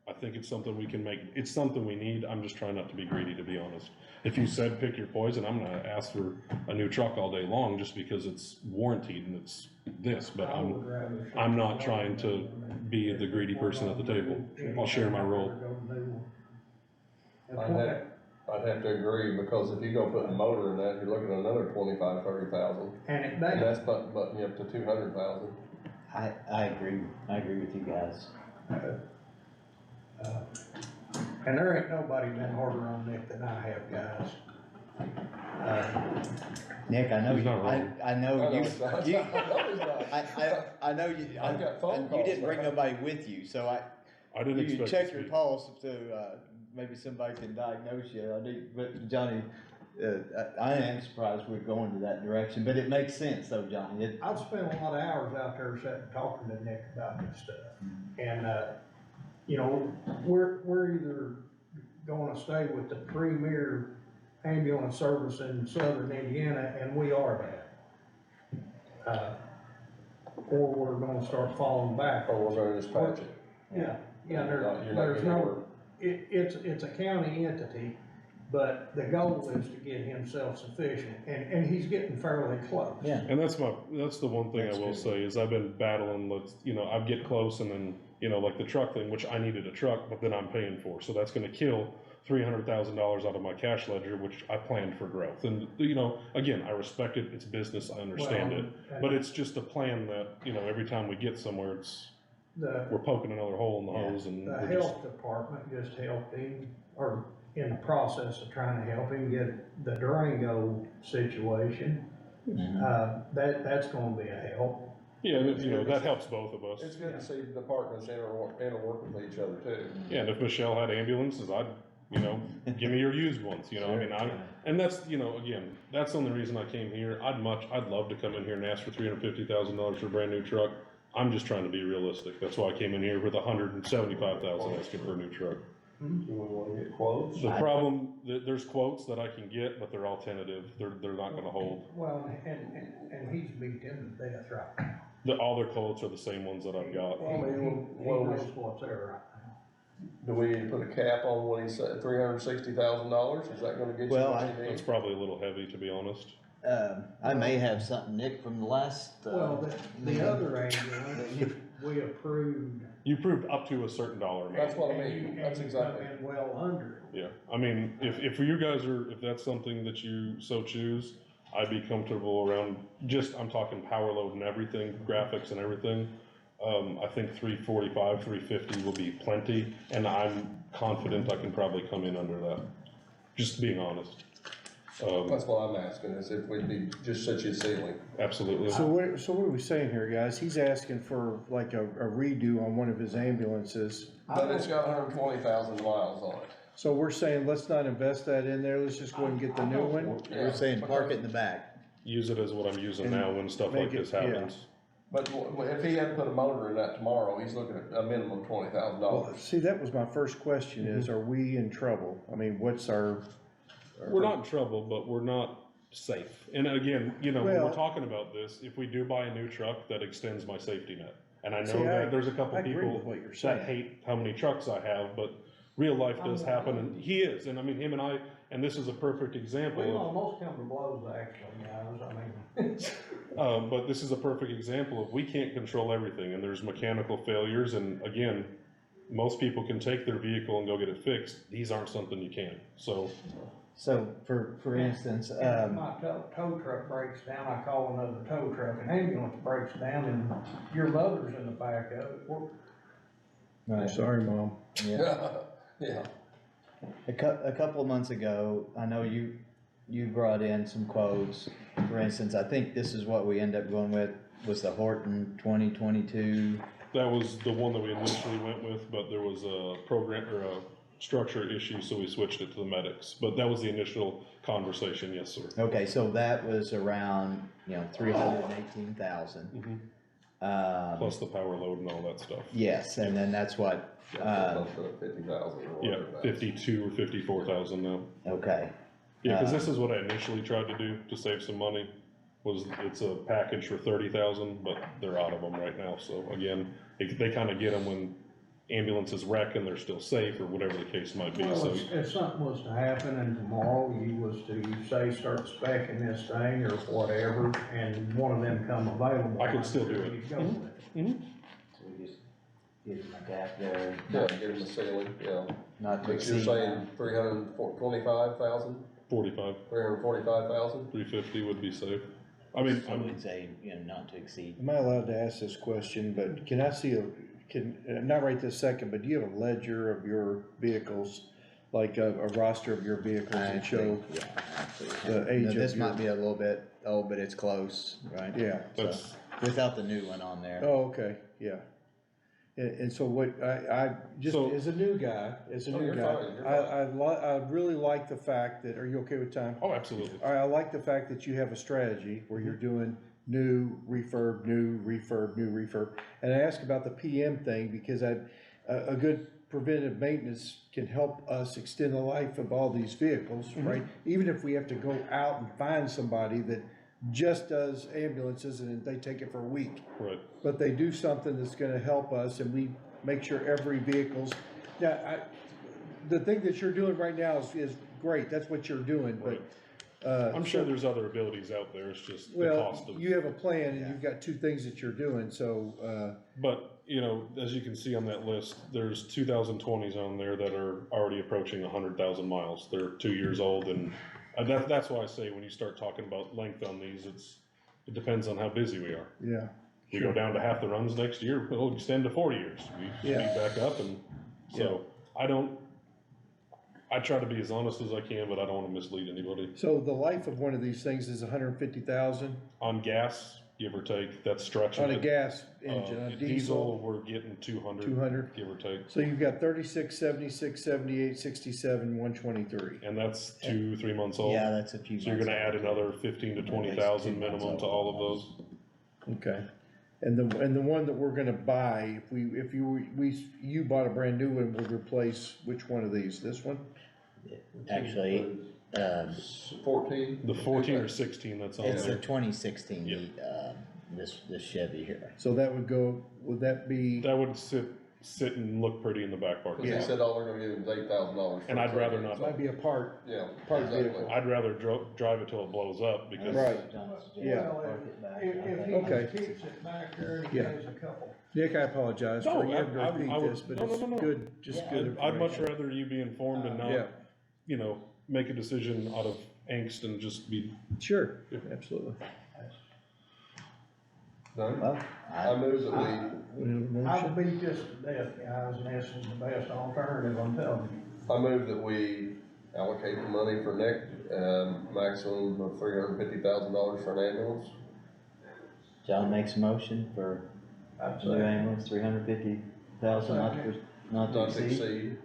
I think think it's something we can make, it's something we need. I'm just trying not to be greedy, to be honest. If you said pick your poison, I'm gonna ask for a new truck all day long just because it's warranted and it's this, but I'm not trying to be the greedy person at the table. I'll share my role. I'd have to agree, because if you go put a motor in that, you're looking at another 25,000-30,000. And that's butting you up to 200,000. I agree with you guys. And there ain't nobody been harder on Nick than I have, guys. Nick, I know He's you, not wrong. I know you, I I know you, I've got phone you calls didn't bring now. nobody with you, so I didn't you expect check to your speak. pulse to, maybe somebody can diagnose you. But Johnny, I am surprised we're going to that direction, but it makes sense though, Johnny. I've spent a lot of hours out there sitting talking to Nick about this stuff. And, you know, we're either gonna stay with the premier ambulance service in southern Indiana, and we are that. Or we're gonna start falling back. Or we're gonna just patch it. Yeah, You're not there's gonna no, work. it's a county entity, but the goal is to get him self-sufficient, and he's getting fairly close. Yeah. And that's the one thing That's I will good. say is I've been battling, I'd get close and then, like the truck thing, which I needed a truck, but then I'm paying for. So that's gonna kill $300,000 out of my cash ledger, which I planned for growth. And, again, I respect it, it's business, I understand Well, it. and But it's just a plan that, every time we get somewhere, we're poking another hole in the hose and The we're just, health department just helped him, or in the process of trying to help him get the Durango situation. That's gonna be a help. yeah, that helps both of us. It's good to see the departments interwork with each other too. Yeah, and if Michelle had ambulances, I'd, give me your used ones, and that's, again, that's the only reason I came here. I'd love to come in here and ask for $350,000 for a brand new truck. I'm just trying to be realistic. That's why I came in here with $175,000 asking for a new truck. Do we wanna get quotes? The problem, there's quotes that I can get, but they're all tentative. They're not gonna hold. Well, and he's beat him to death right now. All their quotes are the same ones that I've got. Well, I mean, He knows what's there right now. Do we need to put a cap on what he said, $360,000? Is that gonna get you Well, what you That's need? probably a little heavy, to be honest. I may have something, Nick, from the last, Well, the other ambulance, we approved. You proved up to a certain dollar amount. That's what I and mean. you- That's and exactly. you come in well under. Yeah, I mean, if you guys if that's something that you so choose, I'd be comfortable around, I'm talking power load and everything, graphics and everything. I think 345, 350 will be plenty, and I'm confident I can probably come in under that, just being honest. That's what I'm asking, is if we'd be just such a ceiling. Absolutely. So what are we saying here, guys? He's asking for like a redo on one of his ambulances. But it's got 120,000 miles on it. So we're saying, let's not invest that in there, let's just go and get the new one? we're saying park it in the back. Use it as what I'm using And now when stuff make like this it- yeah. happens. But if he had to put a motor in that tomorrow, he's looking at a minimum of $20,000. Well, see, that was my first question is, are we in trouble? I mean, what's our? We're not in trouble, but we're not safe. And again, when Well- we're talking about this, if we do buy a new truck, that extends my safety net. And I know See, that there's a couple I agree people with what you're that saying. hate how many trucks I have, but real life does happen, and he is, and I mean, him and I, and this is a perfect We've example of, almost come to blows, actually, guys, I mean. but this is a perfect example of, we can't control everything, and there's mechanical failures, and again, most people can take their vehicle and go get it fixed, these aren't something you can, so. So for instance, If my tow truck breaks down, I call another tow truck, an ambulance breaks down, and your mother's in the back of it. right, Sorry, Mom. yeah. Yeah. A couple of months ago, I know you brought in some quotes. For instance, I think this is what we end up going with, was the Horton 2022. That was the one that we initially went with, but there was a program, or a structure issue, so we switched it to the medics, but that was the initial conversation, yes, sir. Okay, so that was around, 318,000. Plus the power load and all that stuff. Yes, and then that's what, Close to 50,000 or Yeah, whatever that is. 52 or 54,000 now. okay, Yeah, cause this is what I initially tried to do to save some money, it's a package for 30,000, but they're out of them right now, so again, they kinda get them when ambulances wreck and they're still safe, or whatever the case might be, Well, so. if something was to happen and tomorrow you was to say, start specing this thing or whatever, and one of them come available. I could still do it. you'd go with it. So we just give them a gap there. Yeah, give them a ceiling, yeah. Not to But you're exceed. saying 325,000, 45, 345,000? 350 would be safe. I mean, So we'd say, not to exceed. Am I allowed to ask this question, but can I see not right this second, but do you have a ledger of your vehicles? Like a roster of your vehicles and show, Yeah, actually. the age of This your- might be a little bit old, but it's close, right? yeah. that's, Without the new one on there. Oh, okay, yeah. And so what, I just, So- as a new guy, Oh, you're fine, you're I really like the fact that, are you okay with time? oh, absolutely. I like the fact that you have a strategy where you're doing new refurb, new refurb, new refurb. And I ask about the PM thing because a good preventive maintenance can help us extend the life of all these vehicles, right? Even if we have to go out and find somebody that just does ambulances and they take it for a week. Right. But they do something that's gonna help us and we make sure every vehicle's, the thing that you're doing right now is great, that's what you're doing, but. I'm sure there's other abilities out there, it's just the Well, cost of. you have a plan and you've got two things that you're doing, so, But, as you can see on that list, there's 2020s on there that are already approaching 100,000 miles. They're 2 years old, and that's why I say when you start talking about length on these, it depends on how busy we are. yeah. We go down to half the runs next year, we'll extend to 4 years. We speed Yeah. back up, and so I try to be as honest as I can, but I don't want to mislead anybody. So the life of one of these things is 150,000 On gas, give or take, that's stretching on a it. gas engine, on Diesel, we're getting 200, 200. give or take. So you've got 36, 76, 78, 67, 123. And that's 2-3 months old. Yeah, that's a few. So you're gonna months add old. another 15 to At least 20,000 2 months minimum to old. all of those. Okay. And the one that we're gonna buy, if you bought a brand new one, would replace which one of these? This one? Actually, 14? The 14 or 16 that's on it's the there. 2016, Yeah. this Chevy here. So would that be, That would sit and look pretty in the back part. Cause he said all they're gonna give him is $8,000. And I'd rather not. might be a part, Yeah, part exactly. vehicle. I'd rather drive it till it blows up because. Right. Yeah. Well, if he Okay. just keeps it back there and he Yeah. has a couple. Nick, I apologize No, for you having to I repeat would- this, but no, it's no. good, just good I'd much information. rather you be informed and Yeah, not, make a decision out of angst and just be. sure, absolutely. No? Well, I move that we, We have a I'll motion? beat this to death, guys, and this is the best alternative, I'm telling you. I move that we allocate the money for Nick, maximum of $350,000 for an ambulance. John makes a motion for I'd new say ambulance, 350,000, not to Not to exceed. exceed.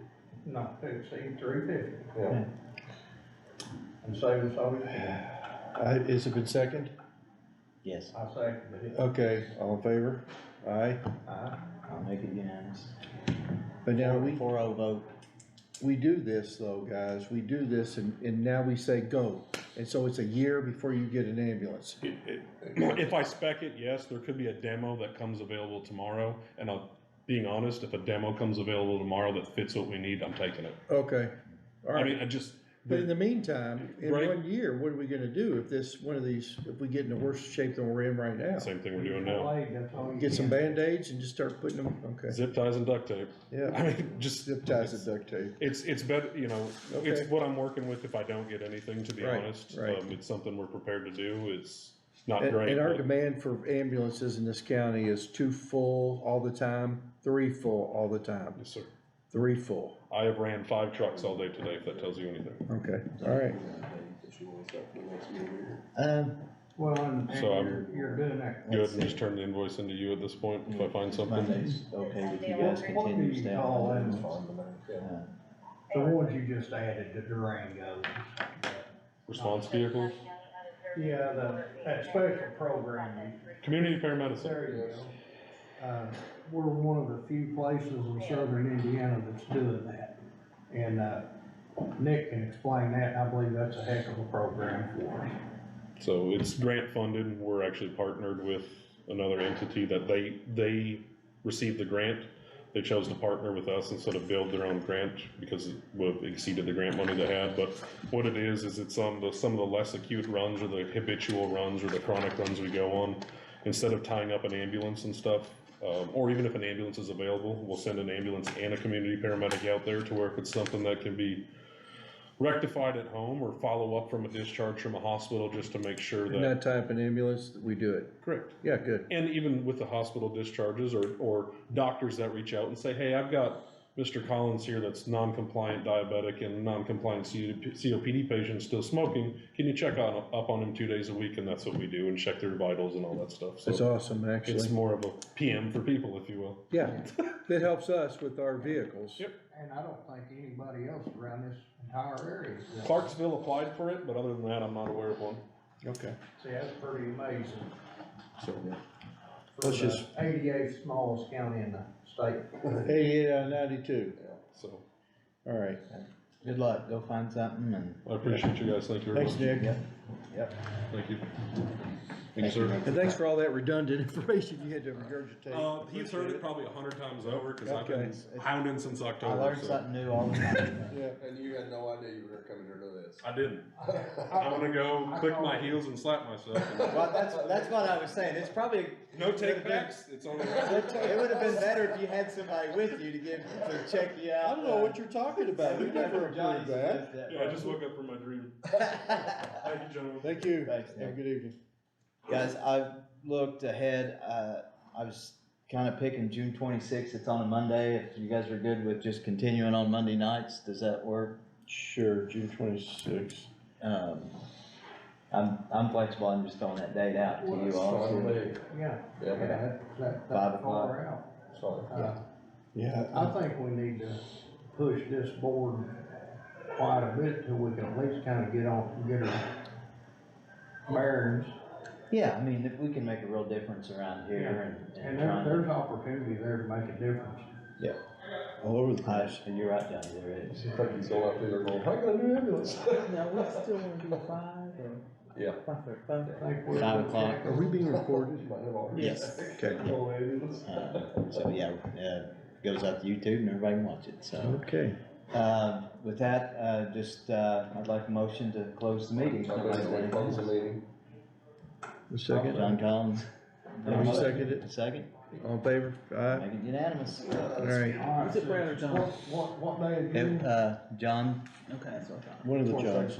not to exceed 350 Yeah. and save us all we can. Is it been second? Yes, I second it. Okay, all in favor? Aye. I'll make it unanimous. But now 4-0 vote. we do this though, guys, we do this and now we say go. And so it's a year before you get an ambulance. If I spec it, yes, there could be a demo that comes available tomorrow, and being honest, if a demo comes available tomorrow that fits what we need, I'm taking it. Okay, all I right. mean, But in the meantime, in Right. 1 year, what are we gonna do if we get in the worse shape than we're in right now? same thing we're doing now. That's all you Get some can. Band-Aids and just start putting them, okay. Zip ties and duct tape. Yeah, I mean, just. zip ties and duct tape. It's better, it's Okay. what I'm working with if I don't get anything, to be Right, honest. right. It's something we're prepared to do. It's not And, great. and our but demand for ambulances in this county is 2 full all the time, 3 full all the time, Yes, sir. 3 full. I have ran 5 trucks all day today, if that tells you anything. Okay, all right. Well, and So you're doing that. Good, and just turn the invoice into you at this point, if I find something. Monday's okay with you guys What do continue you staying call on them? The ones you just added, the Durangos. Response vehicles, Yeah, that special program. community paramedicine. There you go. We're one of the few places in southern Indiana that's doing that. And, Nick can explain that, I believe that's a heck of a program for us. So it's grant funded. We're actually partnered with another entity that they received the grant. they chose to partner with us instead of build their own grant because it would have exceeded the grant money they had. But what it is it's some of the less acute runs or the habitual runs or the chronic runs we go on. Instead of tying up an ambulance and stuff, or even if an ambulance is available, we'll send an ambulance and a community paramedic out there to where if it's something that can be rectified at home or follow up from a discharge from a hospital just to make sure And that. that type of ambulance, we do it. Correct. Yeah, good. And even with the hospital discharges or doctors that reach out and say, hey, I've got Mr. Collins here that's non-compliant diabetic and non-compliant COPD patient still smoking, can you check up on him 2 days a week? And that's what we do and check their vitals and all that stuff. So It's awesome, it's actually. more of a PM for people, if you will. Yeah, that helps us with our vehicles. Yep. And I don't think anybody else around this entire area. does. Clarksville applied for it, but other than that, I'm not aware of one. Okay. See, that's pretty amazing. So, For Let's the just- 88th smallest county in the state. 88 out of 92. So All right. Good luck, go find something and. I appreciate you guys. Thank you very Thanks, much. Nick. Yep. Thank you. Thank you, sir. And thanks for all that redundant information you had to regurgitate. He's heard it probably 100 times over because I've Okay. been hounding since I October. learn so. something new all the time. Yeah. And you had no idea you were coming here to this. I didn't. I'm gonna go click my heels and slap myself. Well, that's what I was saying, it's probably. No take backs. It's only. It would have been better if you had somebody with you to check you out. I don't know what you're talking about. We never approved that. Yeah, I just woke up from my dream. Thank you, gentlemen. Thank you. Thanks, Nick. Have a good evening. Guys, I've looked ahead, I was kinda picking June 26th, it's on a Monday, if you guys are good with just continuing on Monday nights, does that work? Sure, June 26th. I'm flexible, I'm just throwing that date out to you all. Fine with me. Yeah. Yeah. That's 5 far out. Sorry. Yeah. I think we need to push this board quite a bit till we can at least kind of get our bearings. Yeah, I mean, if we can make a real difference around here And trying there's to. opportunity there to make a difference. All over the place. You're right, Johnny, there is. I think he's going up there going, how can I do ambulance? Now, we still wanna do 5 or? Yeah. 5:35? I think we'll 5 o'clock. Are we being recorded? Might have all- Yes. Okay. No ambulance. So, yeah, goes out to YouTube and everybody can watch it, so. Okay. With that, I'd like a motion to close the meeting. I'm going to close the meeting. A second. John Collins. You second it? Second, All in favor? Aye. make it unanimous. All right. All right, Is it Brad or John? What day of June? John Okay, that's what I thought. One of the Johns.